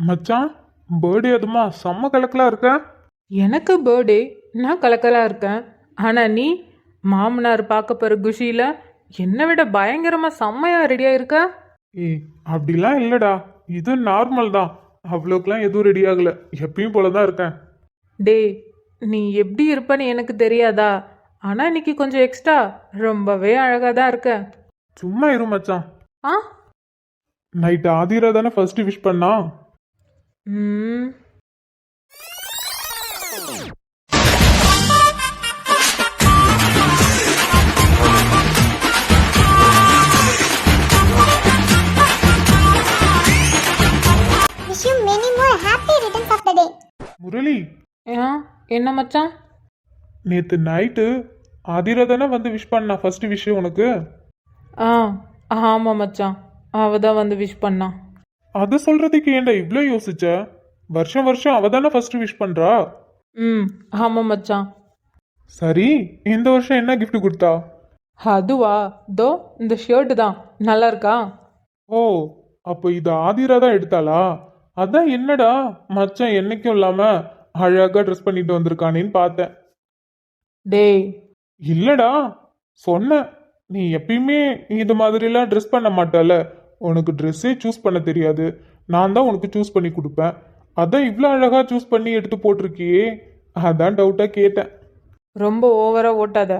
மச்சான், பர்த்டே அதுமா செம்ம கலக்கலா இருக்க. எனக்கு பர்த்டே, நான் கலக்கலாக இருக்கேன். ஆனால் நீ மாமனார் பார்க்க போகிற குஷியில் என்னை விட பயங்கரமாக செம்மையாக ரெடியாக இருக்க. ஏய், அப்படிலாம் இல்லடா, இது நார்மல் தான். அவ்வளோக்கெல்லாம் எதுவும் ரெடி ஆகல, எப்பயும் போல தான் இருக்கேன். டேய், நீ எப்படி இருப்பன்னு எனக்கு தெரியாதா? ஆனால் இன்னைக்கு கொஞ்சம் எக்ஸ்ட்ரா ரொம்பவே அழகாக தான் இருக்க. சும்மா இரு மச்சான். ஆ நைட் ஆதிரா தானே ஃபர்ஸ்ட் விஷ் பண்ணா. ம் Wish you many more happy returns of the day. Murali, என்ன மச்சான்? நேத்து நைட்டு ஆதிரா தானே வந்து விஷ் பண்ணா ஃபர்ஸ்ட் விஷ் உனக்கு. ஆ ஆமாம் மச்சான், அவ தான் வந்து விஷ் பண்ணா. அது சொல்றதுக்கு ஏன்டா இவ்வளோ யோசிச்ச? வருஷம் வருஷம் அவ தானே ஃபர்ஸ்ட் விஷ் பண்றா. ம் ஆமாம் மச்சான். சரி, இந்த வருஷம் என்ன gift கொடுத்தா? அதுவா, தோ இந்த ஷர்ட்டு தான். நல்லா இருக்கா? ஓ, அப்போ இது ஆதிரா தான் எடுத்தாளா? அதான் என்னடா மச்சான் என்னைக்கும் இல்லாம அழகா ட்ரெஸ் பண்ணிட்டு வந்திருக்கானேன்னு பார்த்தேன். டேய், இல்லடா, சொன்னேன். நீ எப்பயுமே இது மாதிரிலாம் ட்ரெஸ் பண்ண மாட்டல. உனக்கு ட்ரெஸ்ஸே சூஸ் பண்ண தெரியாது. நான் தான் உனக்கு சூஸ் பண்ணி கொடுப்பேன். அதான் இவ்வளோ அழகா சூஸ் பண்ணி எடுத்து போட்டிருக்கியே, அதான் டவுட்டாக கேட்டேன். ரொம்ப ஓவராக ஓட்டாத.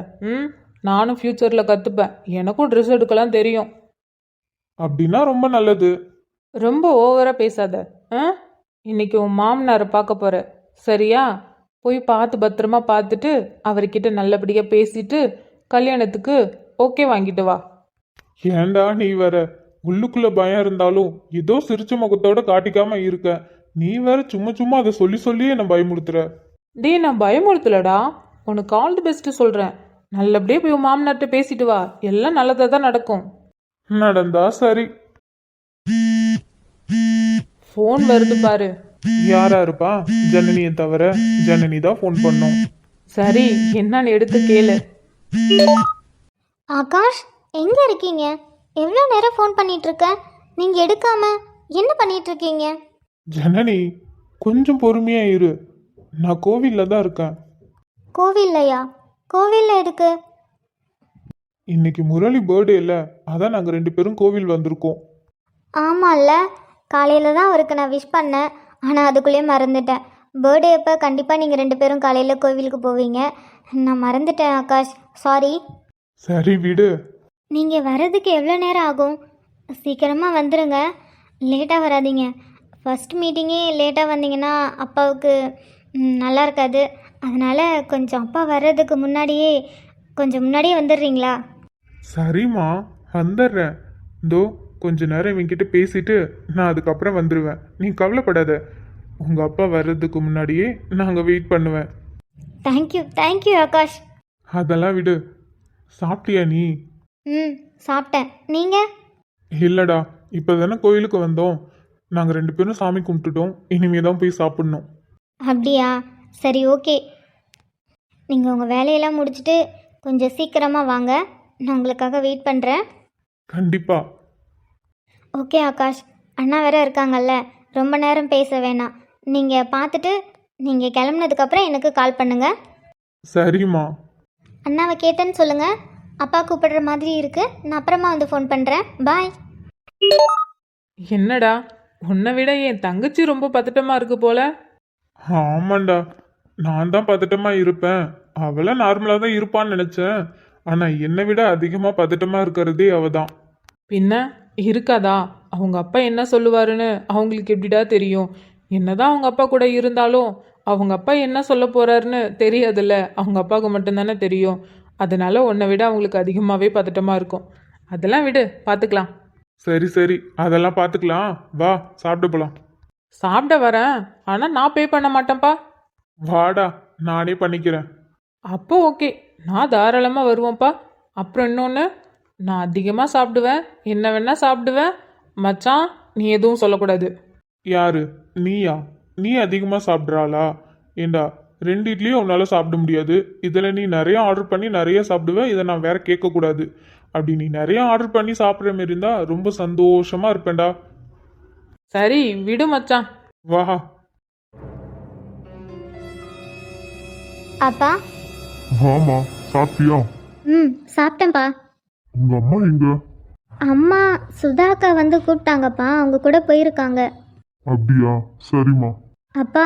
நானும் ஃப்யூச்சரில் கற்றுப்பேன். எனக்கும் ட்ரெஸ் எடுக்கலாம் தெரியும். அப்படின்னா ரொம்ப நல்லது. ரொம்ப ஓவராக பேசாத. இன்னைக்கு உன் மாமனாரை பார்க்க போகிற, சரியா? போய் பார்த்து பத்திரமா பார்த்துட்டு அவர்கிட்ட நல்லபடியாக பேசிட்டு கல்யாணத்துக்கு ஓகே வாங்கிட்டு வா. ஏன்டா நீ வேற உள்ளுக்குள்ள பயம் இருந்தாலும் ஏதோ சிரிச்ச முகத்தோட காட்டிக்காம இருக்க. நீ வேற சும்மா சும்மா அதை சொல்லி சொல்லியே நான் பயமுறுத்துற. டேய், நான் பயமுறுத்தலடா, உனக்கு ஆல் தி பெஸ்ட்டு சொல்கிறேன். நல்லபடியாக போய் உன் மாமனார்கிட்ட பேசிட்டு வா, எல்லாம் நல்லதாக தான் நடக்கும். நடந்தா சரி. ஃபோன் வருது பாரு. யாரா இருப்பா? ஜனனியை தவிர ஜனனி தான் ஃபோன் பண்ணோம். சரி, என்னன்னு எடுத்து கேளு. ஆகாஷ், எங்க இருக்கீங்க? எவ்வளோ நேரம் ஃபோன் பண்ணிட்டு இருக்க? நீங்க எடுக்காம என்ன பண்ணிட்டு இருக்கீங்க? ஜனனி, கொஞ்சம் பொறுமையா இரு. நான் கோவில்ல தான் இருக்கேன். கோவில்லையா? கோவில்ல எதுக்கு? இன்னைக்கு முரளி பர்த்டே இல்ல, அதான் நாங்க 2 பேரும் கோவில் வந்திருக்கோம். ஆமாம்ல, காலையில் தான் அவருக்கு நான் விஷ் பண்ணேன். ஆனால் அதுக்குள்ளேயே மறந்துட்டேன். பர்த்டே அப்போ கண்டிப்பாக நீங்கள் 2 பேரும் காலையில் கோவிலுக்கு போவீங்க. நான் மறந்துட்டேன் ஆகாஷ், சாரி. சரி விடு. நீங்கள் வர்றதுக்கு எவ்வளோ நேரம் ஆகும்? சீக்கிரமாக வந்துடுங்க, லேட்டாக வராதீங்க. ஃபஸ்ட் மீட்டிங்கே லேட்டாக வந்தீங்கன்னா அப்பாவுக்கு நல்லா இருக்காது. அதனால் கொஞ்சம் அப்பா வர்றதுக்கு முன்னாடியே கொஞ்சம் முன்னாடியே வந்துடுறீங்களா? சரிம்மா, வந்துடுறேன். இதோ கொஞ்ச நேரம் இவங்கிட்ட பேசிட்டு நான் அதுக்கப்புறம் வந்துடுவேன். நீ கவலைப்படாத. உங்க அப்பா வர்றதுக்கு முன்னாடியே நாங்கள் வெயிட் பண்ணுவேன். தேங்க்யூ ஆகாஷ். அதெல்லாம் விடு. சாப்பிட்டியா நீ? சாப்பிட்டேன். நீங்கள்? இல்லடா, இப்போ தானே கோயிலுக்கு வந்தோம். நாங்கள் 2 பேரும் சாமி கும்பிட்டுட்டோம். இனிமே தான் போய் சாப்பிட்ணும். அப்படியா? சரி, ஓகே. நீங்கள் உங்கள் வேலையெல்லாம் முடிச்சுட்டு கொஞ்சம் சீக்கிரமாக வாங்க, நான் உங்களுக்காக வெயிட் பண்ணுறேன். கண்டிப்பா. ஓகே ஆகாஷ், அண்ணா வேற இருக்காங்கல்ல, ரொம்ப நேரம் பேச வேணாம். நீங்கள் பார்த்துட்டு நீங்கள் கிளம்புனதுக்கப்புறம் எனக்கு கால் பண்ணுங்கள். சரிம்மா. அண்ணாவை கேட்டேன்னு சொல்லுங்கள். அப்பா கூப்பிடுற மாதிரி இருக்குது, நான் அப்புறமா வந்து ஃபோன் பண்ணுறேன். பாய். என்னடா, உன்னை விட என் தங்கச்சி ரொம்ப பதட்டமா இருக்கு போல. ஆமாண்டா, நான் தான் பதட்டமா இருப்பேன். அவளை நார்மலாக தான் இருப்பான்னு நினச்சேன். ஆனால் என்னை விட அதிகமாக பதட்டமாக இருக்கிறதே அவ தான். பின்ன இருக்காதா? அவங்க அப்பா என்ன சொல்லுவாருன்னு அவங்களுக்கு எப்படிடா தெரியும்? என்னதான் அவங்க அப்பா கூட இருந்தாலும் அவங்க அப்பா என்ன சொல்ல போறாருன்னு தெரியாதுல்ல. அவங்க அப்பாவுக்கு மட்டும்தானே தெரியும். அதனால உன்னை விட அவங்களுக்கு அதிகமாகவே பதட்டமா இருக்கும். அதெல்லாம் விடு, பார்த்துக்கலாம். சரி சரி, அதெல்லாம் பார்த்துக்கலாம். வா சாப்பிட்டு போகலாம். சாப்பிட வரேன், ஆனால் நான் பே பண்ண மாட்டேன்ப்பா. வாடா, நானே பண்ணிக்கிறேன். அப்போ ஓகே, நான் தாராளமாக வருவேன்ப்பா. அப்புறம் இன்னொன்று, நான் அதிகமாக சாப்பிடுவேன், என்ன வேணா சாப்பிடுவேன். மச்சான், நீ எதுவும் சொல்லக்கூடாது. யாரு? நீயா? நீ அதிகமாக சாப்பிட்றாளா? ஏண்டா, 2 இட்லியும் உன்னால் சாப்பிட முடியாது. இதில் நீ நிறைய ஆர்டர் பண்ணி நிறைய சாப்பிடுவேன். இதை நான் வேற கேட்கக்கூடாது. அப்படி நீ நிறைய ஆர்டர் பண்ணி சாப்பிட்ற மாரி இருந்தால் ரொம்ப சந்தோஷமாக இருப்பேன்டா. சரி விடு மச்சான். வா. அப்பா. வாமா, சாப்பிட்டியா? சாப்பிட்டேன்ப்பா. உங்க அம்மா எங்க? அம்மா சுதாக்கா வந்து கூப்பிட்டாங்கப்பா, அவங்க கூட போயிருக்காங்க. அப்படியா, சரிம்மா. அப்பா.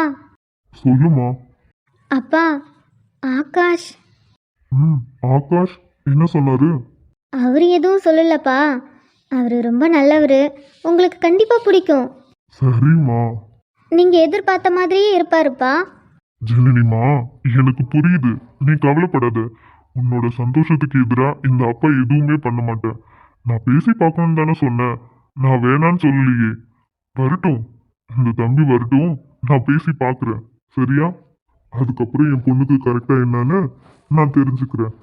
சொல்லுமா. அப்பா, ஆகாஷ். ஆகாஷ் என்ன சொன்னாரு? அவர் எதுவும் சொல்லலப்பா. அவர் ரொம்ப நல்லவர், உங்களுக்கு கண்டிப்பாக பிடிக்கும். சரிம்மா. நீங்கள் எதிர்பார்த்த மாதிரியே இருப்பாருப்பா. ஜனனிமா, எனக்கு புரியுது, நீ கவலைப்படாத. உன்னோட சந்தோஷத்துக்கு எதிராக இந்த அப்பா எதுவுமே பண்ண மாட்டேன். நான் பேசி பார்க்கணும்னு தானே சொன்னேன், நான் வேணான்னு சொல்லலையே. வரட்டும், இந்த தம்பி வரட்டும், நான் பேசி பார்க்குறேன். சரியா? அதுக்கப்புறம் என் பொண்ணுக்கு கரெக்டாக என்னன்னு நான் தெரிஞ்சுக்கிறேன்.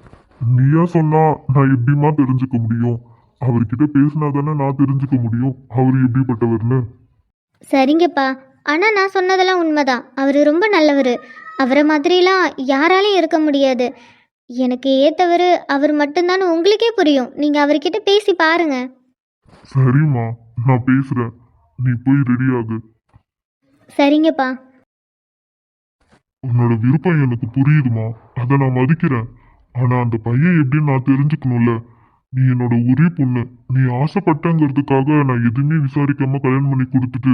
நீயா சொன்னா நான் எப்படிமா தெரிஞ்சுக்க முடியும்? அவர்கிட்ட பேசினா தானே நான் தெரிஞ்சுக்க முடியும் அவர் எப்படிப்பட்டவர்னு. சரிங்கப்பா, ஆனால் நான் சொன்னதெல்லாம் உண்மைதான். அவர் ரொம்ப நல்லவர். அவரை மாதிரிலாம் யாராலையும் இருக்க முடியாது. எனக்கு ஏற்றவர் அவர் மட்டும்தான் உங்களுக்கே புரியும். நீங்கள் அவர்கிட்ட பேசி பாருங்க. சரிம்மா, நான் பேசுறேன். நீ போய் ரெடி ஆகு. சரிங்கப்பா. உன்னோட விருப்பம் எனக்கு புரியுதுமா, அதை நான் மதிக்கிறேன். ஆனா அந்த பையன் எப்படின்னு நான் தெரிஞ்சுக்கணும்ல. நீ என்னோட ஒரே பொண்ணு. நீ ஆசைப்பட்டங்கிறதுக்காக நான் எதுவுமே விசாரிக்காம கல்யாணம் பண்ணி கொடுத்துட்டு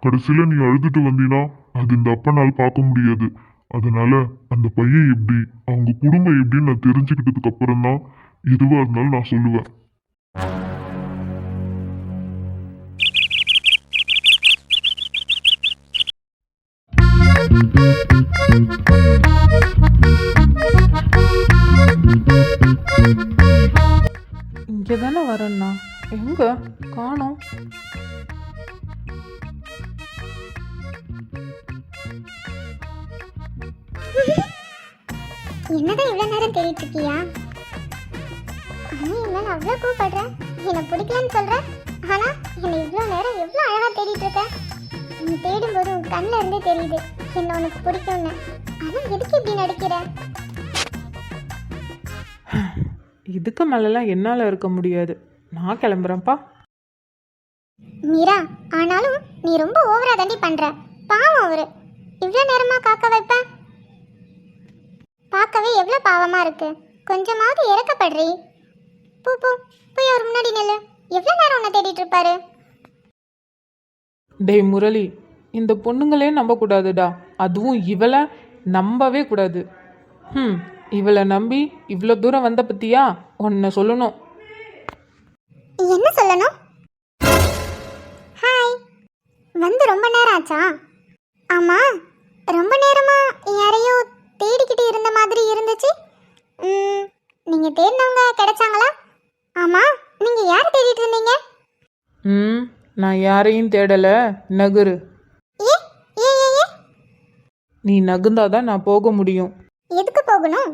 கடைசியில நீ அழுதுட்டு வந்தீன்னா அது இந்த அப்பனால் பார்க்க முடியாது. அதனால அந்த பையன் எப்படி, அவங்க குடும்பம் எப்படின்னு நான் தெரிஞ்சுக்கிட்டதுக்கு அப்புறம் தான் எதுவா இருந்தாலும் நான் சொல்லுவேன். இங்கே தானே வரேன்னா, எங்க காணோம்? என்னதான் இவ்வளோ நேரம் தேடிட்டு இருக்கியா? என்ன அவ்வளோ கூப்பிடுறேன், என்னை பிடிக்கலன்னு சொல்கிறேன். ஆனால் என்னை இவ்வளோ நேரம் எவ்வளோ அழகாக தேடிட்டு இருக்க. நீ தேடும்போது உன் கண்ணில் இருந்தே தெரியுது என்ன உனக்கு பிடிக்கும்னு. ஆனால் எதுக்கு இப்படி நடிக்கிற? இதுக்கு மேலெல்லாம் என்னால் இருக்க முடியாது. நான் கிளம்புறேன்ப்பா. மீரா, ஆனாலும் நீ ரொம்ப ஓவரா தாண்டி பண்ற. பாவம் அவரு இவ்வளோ நேரமா காக்க வைப்ப. பார்க்கவே எவ்வளோ பாவமா இருக்கு. கொஞ்சமாவது இறக்கப்படுறீ. போ போ, போய் அவர் முன்னாடி நெல்லு. எவ்வளோ நேரம் உன்னை தேடிட்டு இருப்பாரு. டேய் முரளி, இந்த பொண்ணுங்களே நம்பக்கூடாதுடா. அதுவும் இவளை நம்பவே கூடாது. இவளை நம்பி இவ்வளோ தூரம் வந்த பத்தியா உன்னை சொல்லணும். என்ன சொல்லணும்? ஹாய், வந்து ரொம்ப நேரம் ஆச்சா? ஆமா, ரொம்ப நேரமா யாரையோ தேடிக்கிட்டு இருந்த மாதிரி இருந்துச்சு. நீங்க தேடினவங்க கிடைச்சாங்களா? ஆமா, நீங்க யாரை தேடிட்டு இருந்தீங்க? நான் யாரையும் தேடலை. நகுரு. ஏ ஏ ஏ ஏ நீ நகுந்தாதான் நான் போக முடியும். எதுக்கு போகணும்?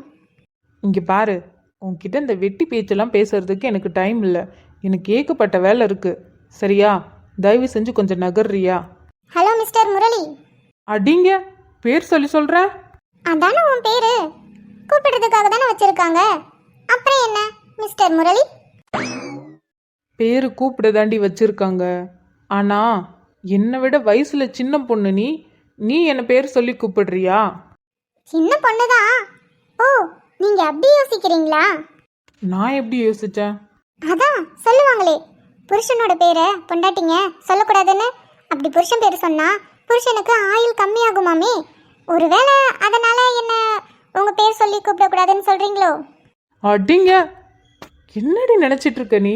இங்கே பாரு, உன்கிட்ட இந்த வெட்டி பேச்செல்லாம் பேசுறதுக்கு எனக்கு டைம் இல்லை. எனக்கு ஏகப்பட்ட வேலை இருக்கு. சரியா? தயவு செஞ்சு கொஞ்சம் நகர்றியா? Hello mister Murali. அடிங்க, பேர் சொல்லி சொல்கிறேன். அதானே உன் பேரு, கூப்பிடுறதுக்காக தானே வச்சிருக்காங்க. அப்புறம் என்ன மிஸ்டர் முரளி? பேரு கூப்பிட தாண்டி வச்சிருக்காங்க. ஆனால் என்னை விட வயசில் சின்ன பொண்ணு நீ. நீ என்னை பேர் சொல்லி கூப்பிடுறியா? சின்ன பொண்ணுதான். ஓ, நீங்க அப்படி யோசிக்கிறீங்களா? நான் எப்படி யோசிச்சேன்? அதான் சொல்லுவாங்களே, புருஷனோட பேரை பொண்டாட்டிங்க சொல்லக்கூடாதுன்னு. அப்படி புருஷன் பேர் சொன்னா புருஷனுக்கு ஆயுள் கம்மியாகுமாமே. ஒருவேளை அதனால என்ன உங்க பேர் சொல்லி கூப்பிடக்கூடாதுன்னு சொல்றீங்களோ? அடிங்க, என்னடி நினச்சிட்டு இருக்க நீ?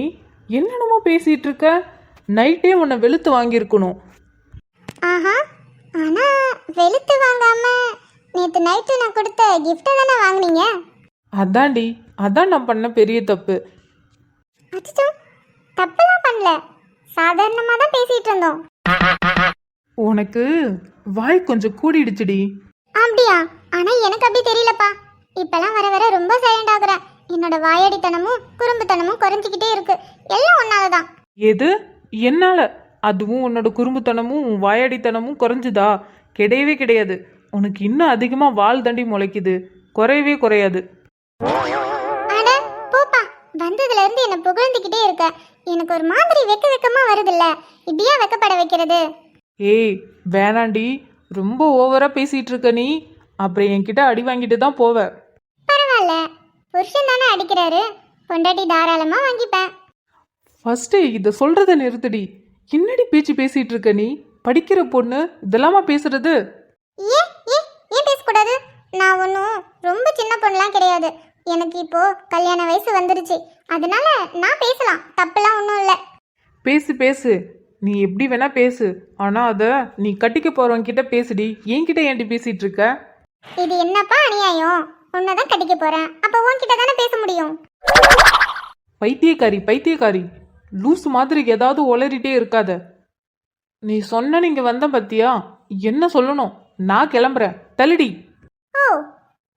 என்னென்னமோ பேசிட்டு இருக்க. நைட்டே உன்னை வெளுத்து வாங்கியிருக்கணும். ஆஹா, ஆனா வெளுத்து வாங்காம நேற்று நைட்டு நான் கொடுத்த கிஃப்டை தானே வாங்கினீங்க. அதான்டி, அதான் நான் பண்ண பெரிய தப்பு. அச்சோ, தப்பெல்லாம் பண்ணல, சாதாரணமாக தான் பேசிட்டு இருந்தோம். உனக்கு வாய் கொஞ்சம் கூடிடுச்சுடி. அப்படியா? ஆனா எனக்கு அப்படி தெரியலப்பா. இப்பெல்லாம் வர வர ரொம்ப சைலண்ட் ஆகுறேன். என்னோட வாயடித்தனமும் குறும்புத்தனமும் குறைஞ்சிக்கிட்டே இருக்கு. எல்லாம் ஒன்னாலதான். எது? என்னால? அதுவும் உன்னோட குறும்புத்தனமும் உன் வாயடித்தனமும் குறைஞ்சுதா? கிடையவே கிடையாது. உனக்கு இன்னும் அதிகமாக வால் தண்டி முளைக்குது. குறையவே குறையாது. அட போப்பா, வந்ததுல இருந்து என்ன புகழ்ந்துக்கிட்டே இருக்க. எனக்கு ஒரு மாதிரி வெக்கமா வருதுல்ல. இப்படியா வெக்கப்பட வைக்கிறது? ஏய் வேணாண்டி, ரொம்ப ஓவரா பேசிட்டு இருக்க நீ. அப்புறம் என்கிட்ட அடி வாங்கிட்டு தான் போவ. பரவாயில்ல, புருஷன் தானே அடிக்கிறாரு, பொண்டாட்டி தாராளமா வாங்கிப்பேன். ஃபர்ஸ்ட் இதை சொல்றத நிறுத்தடி. என்னடி பேச்சு பேசிட்டு இருக்க நீ? படிக்கிற பொண்ணு இதெல்லாமா பேசுறது? ஏன் ஏன் ஏன் பேசக்கூடாது? நான் ஒன்றும் ரொம்ப சின்ன பொண்ணுலாம் கிடையாது. எனக்கு இப்போ கல்யாண வயசு வந்துருச்சு, அதனால நான் பேசலாம், தப்புலாம் ஒன்றும் இல்லை. பேசு பேசு, நீ எப்படி வேணா பேசு. ஆனா அத நீ கட்டிக்க போறவங்க கிட்ட பேசுடி. என்கிட்ட ஏன்டி பேசிட்டு இருக்க? இது என்னப்பா அநியாயம்? உன்னதான் கட்டிக்க போறேன், அப்போ உன்கிட்ட தானே பேச முடியும். பைத்தியக்காரி பைத்தியக்காரி, லூஸ் மாதிரி ஏதாவது உளறிட்டே இருக்காத. நீ சொன்ன நீங்க வந்த பத்தியா? என்ன சொல்லணும்? நான் கிளம்புறேன், தள்ளுடி. ஓ,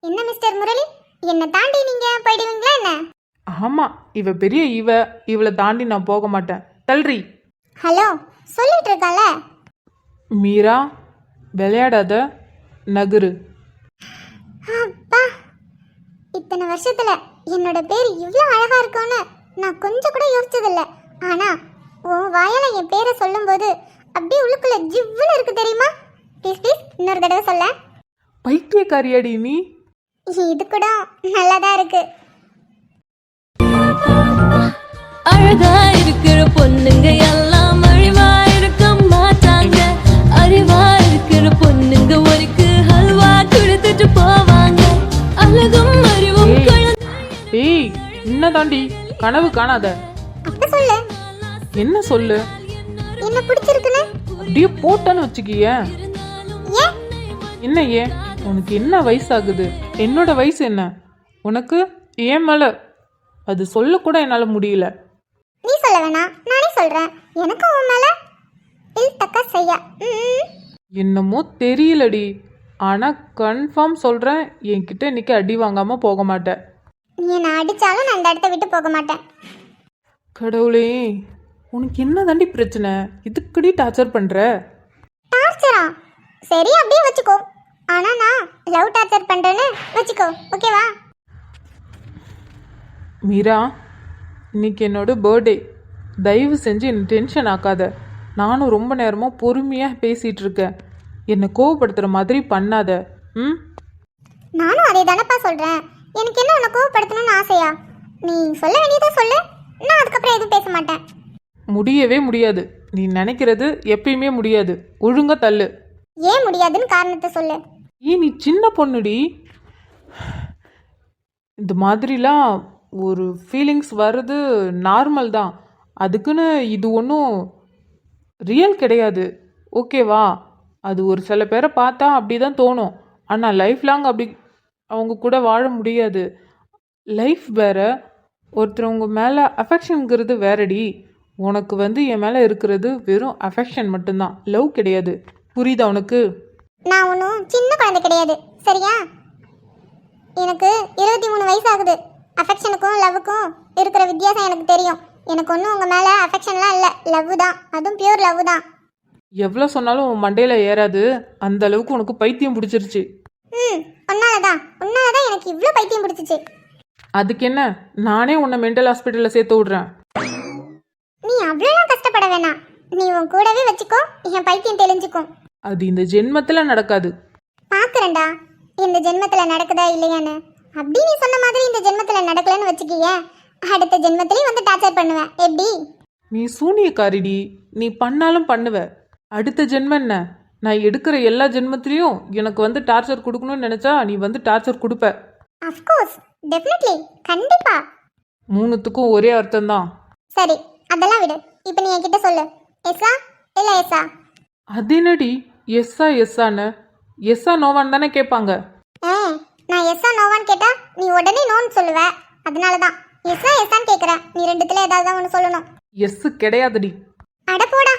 என்ன மிஸ்டர் முரளி, என்னை தாண்டி நீங்க போயிடுவீங்களா என்ன? ஆமா, இவ பெரிய இவளை தாண்டி நான் போக மாட்டேன், தள்ளுறி. ஹலோ, சொல்லிட்டு இருக்கால. மீரா, விளையாடாத, நகரு. அப்பா, இத்தனை வருஷத்துல என்னோட பேர் இவ்வளோ அழகா இருக்கும்னு நான் கொஞ்சம் கூட யோசிச்சதில்ல. ஆனா உன் வாயால என் பேரை சொல்லும்போது அப்படியே உள்ளுக்குள்ள ஜிவ்வுன்னு இருக்கு தெரியுமா? ப்ளீஸ் ப்ளீஸ் இன்னொரு தடவை சொல்ல. பைத்தியக்காரியாடி நீ. இது கூட நல்லாதான் இருக்கு. அழகா இருக்கிற பொண்ணுங்க எல்லாம் அழிவா இருக்க மாட்டாங்க. அறிவா இருக்கிற பொண்ணுங்க ஒருக்கு ஹல்வா கொடுத்துட்டு போவாங்க. அழகும் அறிவும் ஏய், என்னதாண்டி கனவு காணாத. அப்ப சொல்லு, என்ன சொல்லு? என்ன பிடிச்சிருக்குன்னு. அப்படியே போட்டான்னு வச்சுக்கிய. ஏன்? என்ன ஏன்? உனக்கு என்ன வயசாகுது? என்னோட வயசு என்ன? உனக்கு ஏன் மேல அது சொல்லக்கூட என்னால் முடியல. நீ சொல்ல வேணாம், நானே சொல்றேன். எனக்கு உன் மேல இல் தக்க செய்ய. என்னமோ தெரியலடி, ஆனால் கன்ஃபார்ம் சொல்கிறேன், என்கிட்ட இன்னைக்கு அடி வாங்காமல் போக மாட்டேன். நீ என்னை அடிச்சாலும் நான் இந்த இடத்த விட்டு போக மாட்டேன். கடவுளே, உனக்கு என்ன தாண்டி பிரச்சனை? இதுக்கடி டார்ச்சர் பண்ணுற? டார்ச்சரா? சரி, அப்படியே வச்சுக்கோ. ஆனா நான் லவ் டார்ச்சர் பண்றேன்னு வச்சுக்கோ, ஓகேவா? மீரா, இன்னைக்கு என்னோட பர்த்டே. தயவு செஞ்சு என்னை டென்ஷன் ஆக்காத. நானும் ரொம்ப நேரமாக பொறுமையாக பேசிகிட்டு இருக்கேன். என்னை கோவப்படுத்துகிற மாதிரி பண்ணாத. ம், நானும் அதே தானப்பா சொல்றேன். எனக்கு என்ன உன்னை கோவப்படுத்தணும்னு ஆசையா? நீ சொல்ல வேண்டியதை சொல்லு, நான் அதுக்கப்புறம் எதுவும் பேச மாட்டேன். முடியவே முடியாது. நீ நினைக்கிறது எப்பயுமே முடியாது. ஒழுங்கா தள்ளு. ஏன் முடியாதுன்னு காரணத்தை சொல்லு. நீ சின்ன பொண்ணுடி. இந்த மாதிரிலாம் ஒரு ஃபீலிங்ஸ் வர்றது நார்மல் தான். அதுக்குன்னு இது ஒன்றும் ரியல் கிடையாது, ஓகேவா? அது ஒரு சில பேரை பார்த்தா அப்படி தான் தோணும். ஆனால் லைஃப் லாங் அப்படி அவங்க கூட வாழ முடியாது. லைஃப் வேற, ஒருத்தவங்க மேலே அஃபெக்ஷனுங்கிறது வேறடி. உனக்கு என் மேலே இருக்கிறது வெறும் அஃபெக்ஷன் மட்டும்தான், லவ் கிடையாது. புரியுதா உனக்கு? நான் ஒன்றும் சின்ன குழந்தை கிடையாது, சரியா? எனக்கு 23 வயசு ஆகுது. அஃபெக்ஷனுக்கும் லவ்வுக்கும் இருக்கிற வித்தியாசம் எனக்கு தெரியும். எனக்கு ஒன்றும் உங்கள் மேலே அஃபெக்ஷன்லாம் இல்லை, லவ் தான், அதுவும் பியூர் லவ் தான். எவ்வளோ சொன்னாலும் உன் மண்டையில் ஏறாது. அந்த அளவுக்கு உனக்கு பைத்தியம் பிடிச்சிருச்சு. உன்னாலதான் எனக்கு இவ்வளோ பைத்தியம் பிடிச்சிச்சு. அதுக்கு என்ன, நானே உன்னை மென்டல் ஹாஸ்பிட்டலில் சேர்த்து விட்றேன். நீ அவ்வளோலாம் கஷ்டப்பட வேணாம். நீ உன் கூடவே வச்சுக்கோ, என் பைத்தியம் தெளிஞ்சுக்கும். அது இந்த ஜென்மத்தில் நடக்காது. பார்க்குறேன்டா, இந்த ஜென்மத்தில் நடக்குதா இல்லையான்னு. அப்படி நீ சொன்ன மாதிரி இந்த ஜென்மத்தில் நடக்கலன்னு வச்சுக்கிய, அடுத்த ஜென்மத்திலையும் வந்து டார்ச்சர் பண்ணுவேன், எப்படி? நீ சூனியக்காரிடி. நீ பண்ணாலும் பண்ணுவ. அடுத்த ஜென்மம் என்ன? நான் எடுக்கிற எல்லா ஜென்மத்திலையும் எனக்கு டார்ச்சர் கொடுக்கணும்னு நினச்சா நீ டார்ச்சர் கொடுப்ப. அஃப்கோர்ஸ், டெஃபினெட்லி, கண்டிப்பா. மூணுத்துக்கும் ஒரே அர்த்தம் தான். சரி, அதெல்லாம் விடு. இப்போ நீ என்கிட்ட சொல்லு, எஸ்ஸா இல்லை எஸ்ஸா? அது என்னடி எஸ்ஸா எஸ்ஸான்னு? எஸ்ஸா நோவான்னு தானே கேட்பாங்க. நான் எஸ்ஸா நோவான்னு கேட்டா நீ உடனே நோன்னு சொல்லுவ. அதனால தான் எஸ்ஸா எஸ்ஸான்னு கேட்குறேன். நீ ரெண்டுத்துல ஏதாவது தான் ஒன்று சொல்லணும். எஸ் கிடையாதுடி. அட போடா.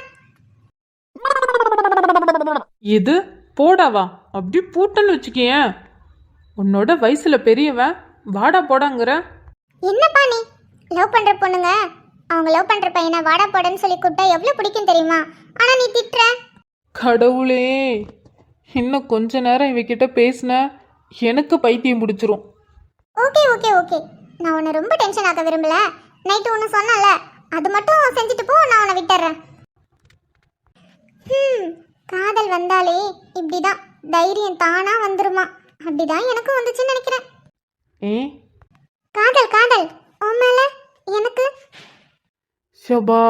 இது போடாவா? அப்படி பூட்டன்னு வச்சுக்கேன். உன்னோட வயசுல பெரியவன் வாடா போடாங்கிற. என்னப்பா நீ? லவ் பண்ற பொண்ணுங்க அவங்க லவ் பண்ற பையனை வாடா போடன்னு சொல்லி கூப்பிட்டா எவ்வளோ பிடிக்கும் தெரியுமா? ஆனா நீ திட்டுற. கடவுளே, இன்னும் கொஞ்ச நேரம் இவகிட்ட பேசின எனக்கு பைத்தியம் பிடிச்சிரும். ஓகே ஓகே ஓகே, நான் உன்னை ரொம்ப டென்ஷன் ஆக்க விரும்பல. நைட்டு ஒன்று சொன்னல, அது மட்டும் செஞ்சுட்டு போ, நான் உன்னை விட்டுறேன். காதல் வந்தாலே இப்படிதான் தைரியம் தானா வந்துருமா. அப்படிதான் எனக்கும் வந்துச்சுன்னு நினைக்கிறேன். ஏ காதல் காதல் உன் மேல எனக்கு. ஷபா,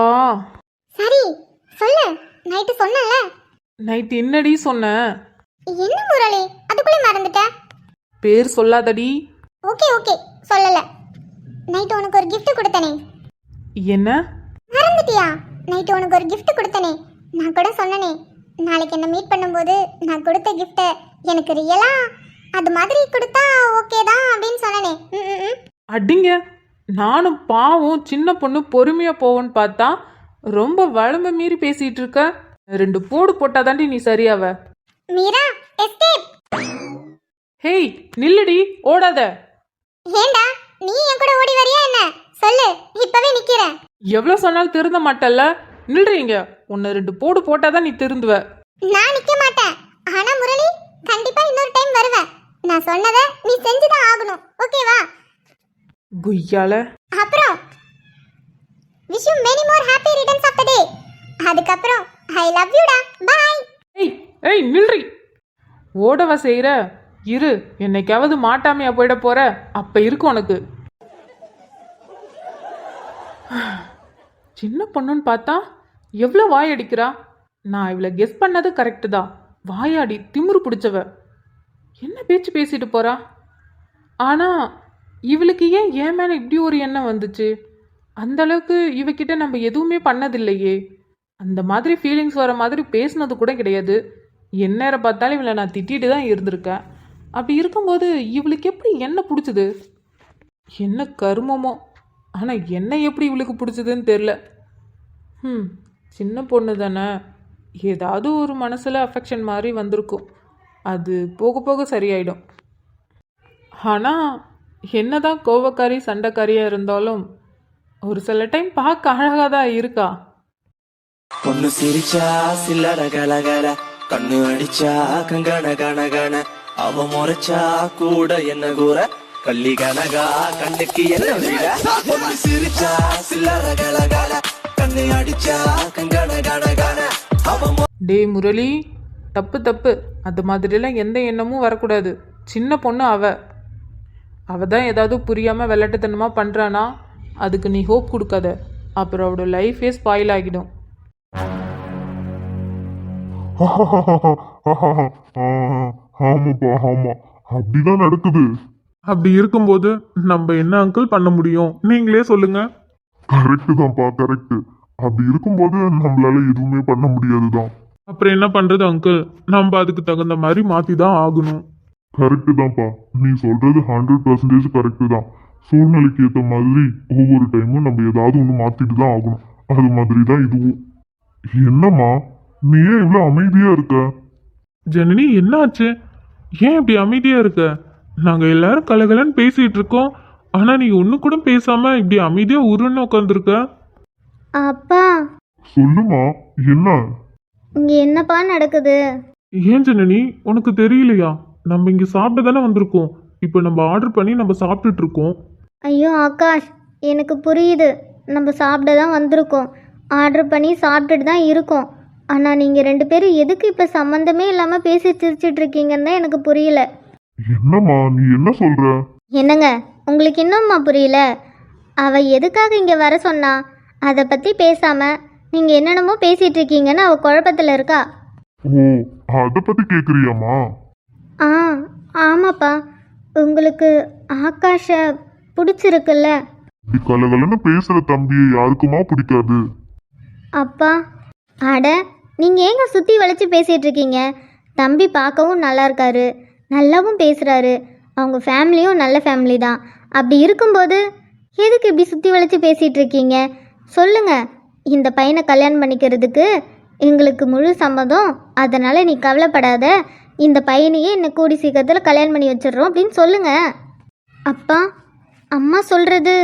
சரி சொல்லு, நைட்டு சொன்னல. நைட் என்னடி சொன்ன? என்ன முரளி அதுக்குள்ளே மறந்துட்ட? பேர் சொல்லாதடி. ஓகே ஓகே சொல்லல. நைட்டு உனக்கு ஒரு gift கொடுத்தனே. என்ன? மறந்துட்டியா? நைட்டு உனக்கு ஒரு gift கொடுத்தனே. நான் கூட சொன்னனே, நாளைக்கு என்ன மீட் பண்ணும்போது நான் கொடுத்த gift எனக்கு ரியலா அது மாதிரி கொடுத்தா ஓகே தான் அப்படின்னு சொன்னனே. அடிங்க, நானும் பாவம் சின்ன பொண்ணு பொறுமையா போவோன்னு பார்த்தா ரொம்ப வளம்ப மீறி பேசிட்டு இருக்க. 2 போடு போட்டாதாண்டி நீ சரியாவ. மீரா எஸ்கேப். ஹேய் நில்லுடி, ஓடாத. ஏண்டா நீ என் கூட ஓடி வரியா என்ன? சொல்லு, இப்பவே நிக்கிறேன். எவ்வளவு சொன்னாலும் திருந்த மாட்டல்ல, நில்றீங்க. உன்னை 2 போடு போட்டாதான் நீ திருந்துவ. நான் நிக்க மாட்டேன். ஆனா முரளி கண்டிப்பா இன்னொரு டைம் வருவேன். நான் சொன்னதை நீ செஞ்சுதான் ஆகணும், ஓகேவா? குய்யால. அப்புறம் wish you many more happy returns of the day. அதுக்கப்புறம் ஐ லவ் யூ டா. பை. ஏய் ஏய் நில்றி. ஓடவா செய்யற? இரு, என்னைக்காவது மாட்டாமையா போயிட போற, அப்ப இருக்கு உனக்கு. சின்ன பொண்ணுன்னு பார்த்தா எவ்வளோ வாய் அடிக்கிறா. நான் இவளை கெஸ் பண்ணது கரெக்டு தான். வாயாடி திமிரு பிடிச்சவ. என்ன பேச்சு பேசிட்டு போறா. ஆனா இவளுக்கு ஏன் என் மேல இப்படி ஒரு எண்ணம் வந்துச்சு? அந்த அளவுக்கு இவகிட்ட நம்ம எதுவுமே பண்ணதில்லையே. அந்த மாதிரி ஃபீலிங்ஸ் வர மாதிரி பேசுனது கூட கிடையாது. எந்நேரம் பார்த்தாலும் இவளை நான் திட்டிட்டு தான் இருந்திருக்கேன். அப்படி இருக்கும்போது இவளுக்கு எப்படி என்ன பிடிச்சது? என்ன கருமமோ. ஆனால் என்ன எப்படி இவளுக்கு பிடிச்சதுன்னு தெரில. சின்ன பொண்ணு தானே, ஏதாவது ஒரு மனசில் அஃபெக்ஷன் மாதிரி வந்திருக்கும். அது போக போக சரியாயிடும். ஆனால் என்னதான் கோவக்காரி சண்டைக்காரியாக இருந்தாலும் ஒரு சில டைம் பார்க்க அழகாக தான் இருக்கா. பொண்ணு சிரிச்சா சில்லற கலகல, கண்ணு அடிச்சா கங்கன கனகன, அவ முறைச்சா கூட என்ன கூற, கள்ளி கனகா கண்ணுக்கு என்ன விட. பொண்ணு சிரிச்சா சில்லற கலகல, கண்ணு அடிச்சா கங்கன கனகன, அவ டே முரளி, தப்பு தப்பு. அது மாதிரிலாம் எந்த எண்ணமும் வரக்கூடாது. சின்ன பொண்ணு அவ தான் ஏதாவது புரியாமல் விளையாட்டுத்தனமாக பண்ணுறானா, அதுக்கு நீ ஹோப் கொடுக்காத. அப்புறம் அவளோட லைஃபே ஸ்பாயில் ஆகிடும். ஆமாப்பா ஆமா, அப்படிதான் நடக்குது. அப்படி இருக்கும்போது நம்ம என்ன அங்கிள் பண்ண முடியும்? நீங்களே சொல்லுங்க. கரெக்டு தான்ப்பா கரெக்டு. அப்படி இருக்கும்போது நம்மளால எதுவுமே பண்ண முடியாதுதான். அப்புறம் என்ன பண்றது அங்கிள்? நம்ம அதுக்கு தகுந்த மாதிரி மாத்தி தான் ஆகணும். கரெக்டு தான்ப்பா, நீ சொல்றது 100% கரெக்டு தான். சூழ்நிலைக்கு ஏற்ற மாதிரி ஒவ்வொரு டைமும் நம்ம ஏதாவது ஒன்று மாத்திட்டு தான் ஆகணும். அது மாதிரி தான் இதுவும். என்னம்மா நீ ஏன் இவ்வளோ அமைதியா இருக்க? ஜனனி என்னாச்சு? ஏன் இப்படி அமைதியா இருக்க? நாங்க எல்லாரும் கலகலன்னு பேசிட்டு இருக்கோம். ஆனா நீ ஒண்ணு கூட பேசாம இப்படி அமைதியா உருன்னு உட்காந்துருக்க. அப்பா, சொல்லுமா என்ன? இங்க என்னப்பா நடக்குது? ஏன் ஜனனி உனக்கு தெரியலையா? நம்ம இங்க சாப்பிட தானே வந்திருக்கோம். இப்போ நம்ம ஆர்டர் பண்ணி நம்ம சாப்பிட்டுட்டு இருக்கோம். ஐயோ ஆகாஷ், எனக்கு புரியுது. நம்ம சாப்பிட தான் வந்திருக்கோம், ஆர்டர் பண்ணி சாப்பிட்டுட்டு தான் இருக்கோம். ஆனால் நீங்கள் 2 பேரும் எதுக்கு இப்போ சம்மந்தமே இல்லாமல் பேசி சிரிச்சிட்டு இருக்கீங்கன்னு தான் எனக்கு புரியல. என்னம்மா நீ என்ன சொல்ற? என்னங்க உங்களுக்கு இன்னும்மா புரியல? அவள் எதுக்காக இங்கே வர சொன்னா அதை பற்றி பேசாமல் நீங்கள் என்னென்னமோ பேசிகிட்டு இருக்கீங்கன்னு அவள் குழப்பத்தில் இருக்கா. ஓ, அதை பத்தி கேக்குறியாம்மா? ஆ ஆமாப்பா, உங்களுக்கு ஆகாஷை பிடிச்சிருக்குல்ல? இப்படி கலகலன்னு பேசுற தம்பியை யாருக்குமா பிடிக்காது? அப்பா, அட நீங்கள் ஏங்க சுற்றி வளைச்சி பேசிகிட்டு இருக்கீங்க? தம்பி பார்க்கவும் நல்லா இருக்காரு, நல்லாவும் பேசுகிறாரு, அவங்க ஃபேமிலியும் நல்ல ஃபேமிலி தான். அப்படி இருக்கும்போது எதுக்கு இப்படி சுற்றி வளைச்சி பேசிகிட்டு இருக்கீங்க? சொல்லுங்கள், இந்த பையனை கல்யாணம் பண்ணிக்கிறதுக்கு எங்களுக்கு முழு சம்மதம். அதனால் நீ கவலைப்படாத, இந்த பையனையே என்னை கூடி சீக்கிரத்தில் கல்யாணம் பண்ணி வச்சிடுறோம் அப்படின்னு சொல்லுங்கள். அப்பா, அம்மா சொல்கிறது.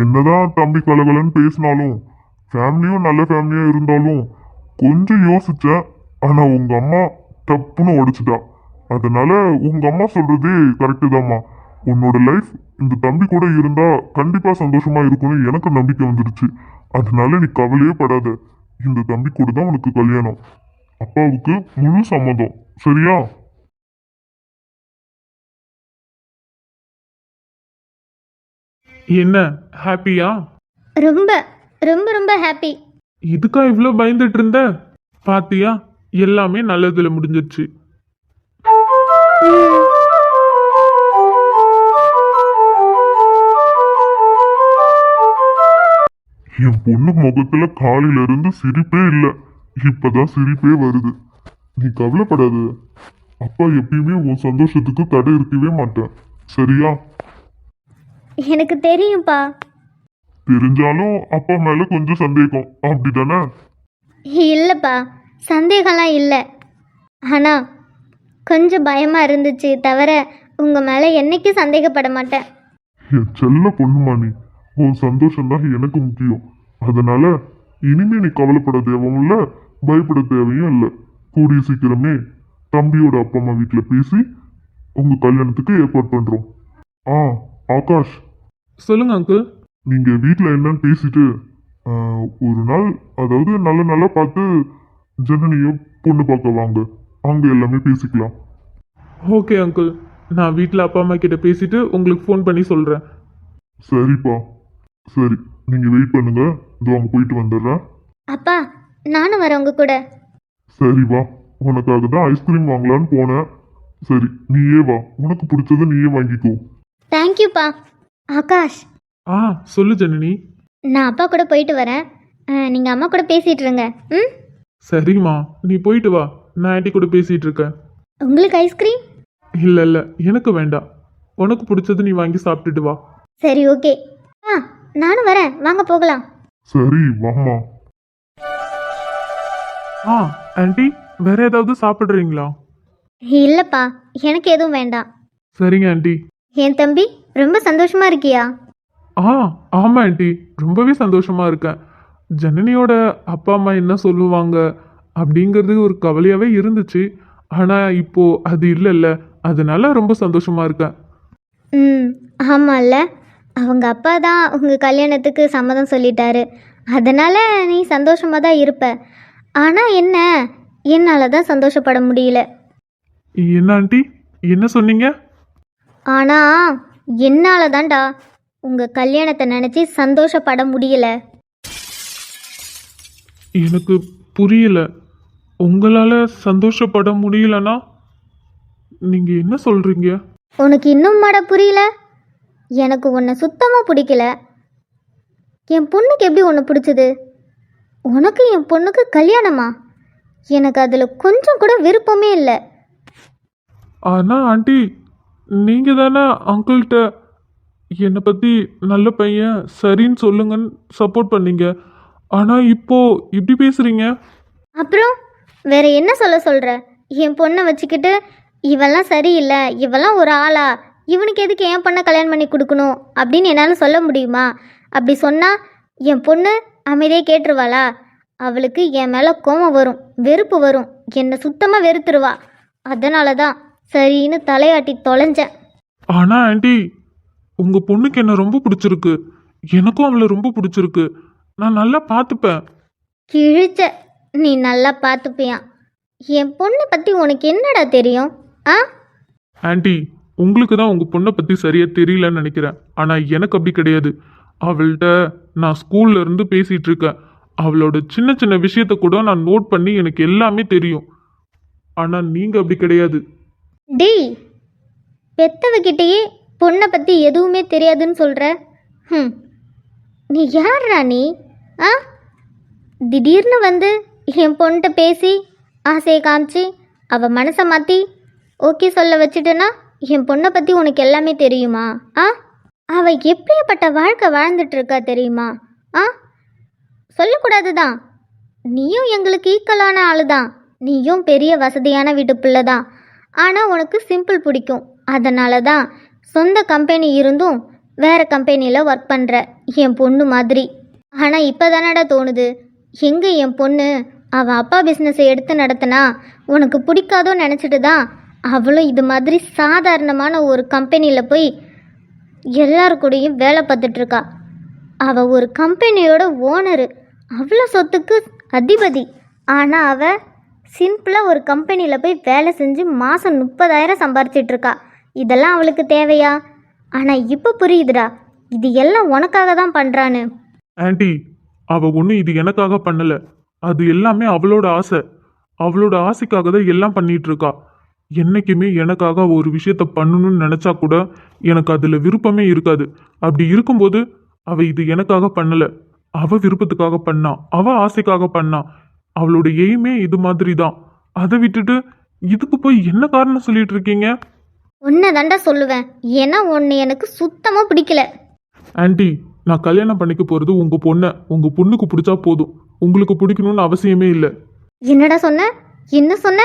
என்னதான் தம்பி கலகலன்னு பேசினாலும் ஃபேமிலியும் நல்ல ஃபேமிலியா இருந்தாலும் கொஞ்சம் யோசிச்சேன். ஆனா உங்க அம்மா தப்புன்னு உடைச்சிட்டா. அதனால உங்க அம்மா சொல்றதே கரெக்டு தாம்மா. உன்னோட லைஃப் இந்த தம்பி கூட இருந்தா கண்டிப்பா சந்தோஷமா இருக்கும்னு எனக்கு நம்பிக்கை வந்துடுச்சு. அதனால நீ கவலையே படாத, இந்த தம்பி கூட தான் உனக்கு கல்யாணம். அப்பாவுக்கு முழு சம்மதம். சரியா? என்ன ஹாப்பியா? ரொம்ப ரொம்ப ரொம்ப ஹாப்பி. இதுக்கா இவ்வளோ பயந்துட்டு இருந்த? பாத்தியா, எல்லாமே நல்லதுல முடிஞ்சிருச்சு. என் பொண்ணு முகத்துல காலையில இருந்து சிரிப்பே இல்லை. இப்பதான் சிரிப்பே வருது. நீ கவலைப்படாத. அப்பா எப்பயுமே உன் சந்தோஷத்துக்கு தடை இருக்கவே மாட்டேன். சரியா? எனக்கு தெரியும்ப்பா. தெரிஞ்சாலும் அப்பா மேல கொஞ்சம் சந்தேகம், அப்படிதானே? இல்லைப்பா, சந்தேகம்லாம் இல்லை. ஆனால் கொஞ்சம் பயமாக இருந்துச்சு தவிர உங்கள் மேலே என்னைக்கும் சந்தேகப்பட மாட்டேன். என் செல்ல பொண்ணுமா நீ. உன் சந்தோஷம் தான் எனக்கு முக்கியம். அதனால இனிமே நீ கவலைப்பட தேவையும் இல்லை, பயப்பட தேவையும் இல்லை. கூடிய சீக்கிரமே தம்பியோட அப்பா அம்மா வீட்டில் பேசி உங்க கல்யாணத்துக்கு ஏற்பாடு பண்றோம். ஆகாஷ், சொல்லுங்க அங்கிள். நீங்க வீட்டில் என்னன்னு பேசிட்டு ஒரு நாள், அதாவது நல்ல நல்லா பார்த்து ஜனனியும் பொண்ணு பார்க்க வாங்க. அங்க எல்லாமே பேசிக்கலாம். ஓகே அங்கிள், நான் வீட்டில் அப்பா அம்மா கிட்ட பேசிட்டு உங்களுக்கு ஃபோன் பண்ணி சொல்கிறேன். சரிப்பா, சரி. நீங்க வெயிட் பண்ணுங்க, இதோ அங்க போயிட்டு வந்துடுறேன். அப்பா, நானும் வரேன் உங்கள் கூட. சரி வா, உனக்காக தான் ஐஸ்கிரீம் வாங்கலான்னு போனேன். சரி நீயே வா, உனக்கு பிடிச்சதை நீயே வாங்கிக்கோ. தேங்க்யூப்பா. ஆகாஷ், சொல்லு ஜனனி. நான் அப்பா கூட போயிட்டு வரேன். நீங்கள் அம்மா கூட பேசிகிட்டு இருங்க. ம், சரிம்மா, நீ போயிட்டு வா, நான் ஆண்டி கூட பேசிட்டு இருக்கேன். உங்களுக்கு ஐஸ்கிரீம்? இல்லை இல்லை, எனக்கு வேண்டாம். உனக்கு பிடிச்சது நீ வாங்கி சாப்பிட்டுட்டு வா. சரி, ஓகே. நானும் வரேன், வாங்க போகலாம். சரி வாமா. ஆண்டி, வேற ஏதாவது சாப்பிட்றீங்களா? இல்லைப்பா, எனக்கு எதுவும் வேண்டாம். சரிங்க ஆண்டி. என் தம்பி, ரொம்ப சந்தோஷமா இருக்கியா? ஆமாம் ஆண்டி, ரொம்பவே சந்தோஷமா இருக்கேன். ஜனனியோட அப்பா அம்மா என்ன சொல்லுவாங்க அப்படிங்கிறது ஒரு கவலையாகவே இருந்துச்சு. ஆனால் இப்போ அது இல்லைல்ல, அதனால ரொம்ப சந்தோஷமா இருக்கேன். ம், ஆமாம்ல. அவங்க அப்பா தான் உங்கள் கல்யாணத்துக்கு சம்மதம் சொல்லிட்டாரு. அதனால் நீ சந்தோஷமாக தான் இருப்ப. ஆனால் என்ன, என்னால் தான் சந்தோஷப்பட முடியல. என்ன ஆண்டி, என்ன சொன்னீங்க? ஆனால் என்னால் தான்டா உங்கள் கல்யாணத்தை நினச்சி சந்தோஷப்பட முடியல. எனக்கு புரியல. உங்களால் சந்தோஷப்பட முடியலன்னா நீங்கள் என்ன சொல்கிறீங்க? உனக்கு இன்னும் மாட புரியல? எனக்கு உன்னை சுத்தமாக பிடிக்கல. என் பொண்ணுக்கு எப்படி உன்னை பிடிச்சது? உனக்கு என் பொண்ணுக்கு கல்யாணமா? எனக்கு அதில் கொஞ்சம் கூட விருப்பமே இல்லை. ஆனால் ஆண்டி, நீங்கள் தானே அங்கிள்கிட்ட என்னை பற்றி நல்ல பையன் சரின்னு சொல்லுங்கன்னு சப்போர்ட் பண்ணீங்க. ஆனால் இப்போ இப்படி பேசுகிறீங்க. அப்புறம் வேற என்ன சொல்கிற? என் பொண்ணை வச்சுக்கிட்டு இவெல்லாம் சரியில்லை, இவெல்லாம் ஒரு ஆளா, இவனுக்கு எதுக்கு என் பொண்ணை கல்யாணம் பண்ணி கொடுக்கணும் அப்படின்னு என்னால் சொல்ல முடியுமா? அப்படி சொன்னால் என் பொண்ணு அமைதியே கேட்டுருவாளா? அவளுக்கு என் மேலே கோபம் வரும், வெறுப்பு வரும், என்னை சுத்தமாக வெறுத்துருவா. அதனால தான் சரின்னு தலையாட்டி தொலைஞ்சேன். ஆனால் ஆண்டி, உங்கள் பொண்ணுக்கு என்ன ரொம்ப பிடிச்சிருக்கு. எனக்கும் அவளை ரொம்ப பிடிச்சிருக்கு. நான் நல்லா பார்த்துப்பேன். கிழிச்ச, நீ நல்லா பார்த்துப்பியான். என் பொண்ணை பற்றி உனக்கு என்னடா தெரியும்? ஆண்டி, உங்களுக்கு தான் உங்கள் பொண்ணை பற்றி சரியாக தெரியலன்னு நினைக்கிறேன். ஆனால் எனக்கு அப்படி கிடையாது. அவள்கிட்ட நான் ஸ்கூல்ல இருந்து பேசிகிட்டு இருக்கேன். அவளோட சின்ன சின்ன விஷயத்த கூட நான் நோட் பண்ணி எனக்கு எல்லாமே தெரியும். ஆனால் நீங்கள் அப்படி கிடையாது. டேய், பெத்தவகிட்டேயே பொண்ணை பற்றி எதுவுமே தெரியாதுன்னு சொல்கிற. நீ யார்ரா நீ? திடீர்னு வந்து என் பொண்ணுகிட்ட பேசி ஆசையை காமிச்சு அவள் மனசை மாற்றி ஓகே சொல்ல வச்சுட்டேன்னா என் பொண்ணை பற்றி உனக்கு எல்லாமே தெரியுமா? அவள் எப்படியாப்பட்ட வாழ்க்கை வாழ்ந்துட்டுருக்கா தெரியுமா? சொல்லக்கூடாது தான். நீயும் எங்களுக்கு ஈக்குவலான ஆளு தான். நீயும் பெரிய வசதியான வீட்டு பிள்ளை தான். ஆனால் உனக்கு சிம்பிள் பிடிக்கும். அதனால தான் சொந்த கம்பெனி இருந்தும் வேறு கம்பெனியில் ஒர்க் பண்ணுற என் பொண்ணு மாதிரி. ஆனால் இப்போ தானடா தோணுது, எங்கே என் பொண்ணு அவள் அப்பா பிஸ்னஸை எடுத்து நடத்தினா உனக்கு பிடிக்காதோன்னு நினச்சிட்டு தான் அவளும் இது மாதிரி சாதாரணமான ஒரு கம்பெனியில் போய் எல்லாரு கூடயும் வேலை பார்த்துட்ருக்கா. அவள் ஒரு கம்பெனியோட ஓனரு, அவ்வளோ சொத்துக்கு அதிபதி. ஆனால் அவள் சிம்பிளாக ஒரு கம்பெனியில் போய் வேலை செஞ்சு மாதம் 30,000 சம்பாரிச்சிட்டு இருக்கா. இதெல்லாம் அவளுக்கு தேவையா? ஆனால் இப்போ புரியுதுடா, இது எல்லாம் உனக்காக தான் பண்ணுறான்னு. ஆன்ட்டி, அவ ஒன்றும் இது எனக்காக பண்ணல. அது எல்லாமே அவளோட ஆசை. அவளோட ஆசைக்காக தான் எல்லாம் பண்ணிட்டு இருக்கா. என்னைக்குமே எனக்காக ஒரு விஷயத்த பண்ணணும்னு நினைச்சா கூட எனக்கு அதுல விருப்பமே இருக்காது. அப்படி இருக்கும்போது அவ இது எனக்காக பண்ணல, அவ விருப்பத்துக்காக பண்ணா, அவ ஆசைக்காக பண்ணா. அவளோட எய்மே இது மாதிரி தான். அதை விட்டுட்டு இதுக்கு போய் என்ன காரணம் சொல்லிட்டு இருக்கீங்க? உன்னை தாண்டா சொல்லுவேன், ஏன்னா உன்னை எனக்கு சுத்தமாக பிடிக்கல. ஆன்ட்டி, நான் கல்யாணம் பண்ணிக்க போறது உங்க பொண்ணை. உங்க பொண்ணுக்கு பிடிச்சா போதும், உங்களுக்கு பிடிக்கணும்னு அவசியமே இல்லை. என்னடா சொன்ன? என்ன சொன்ன?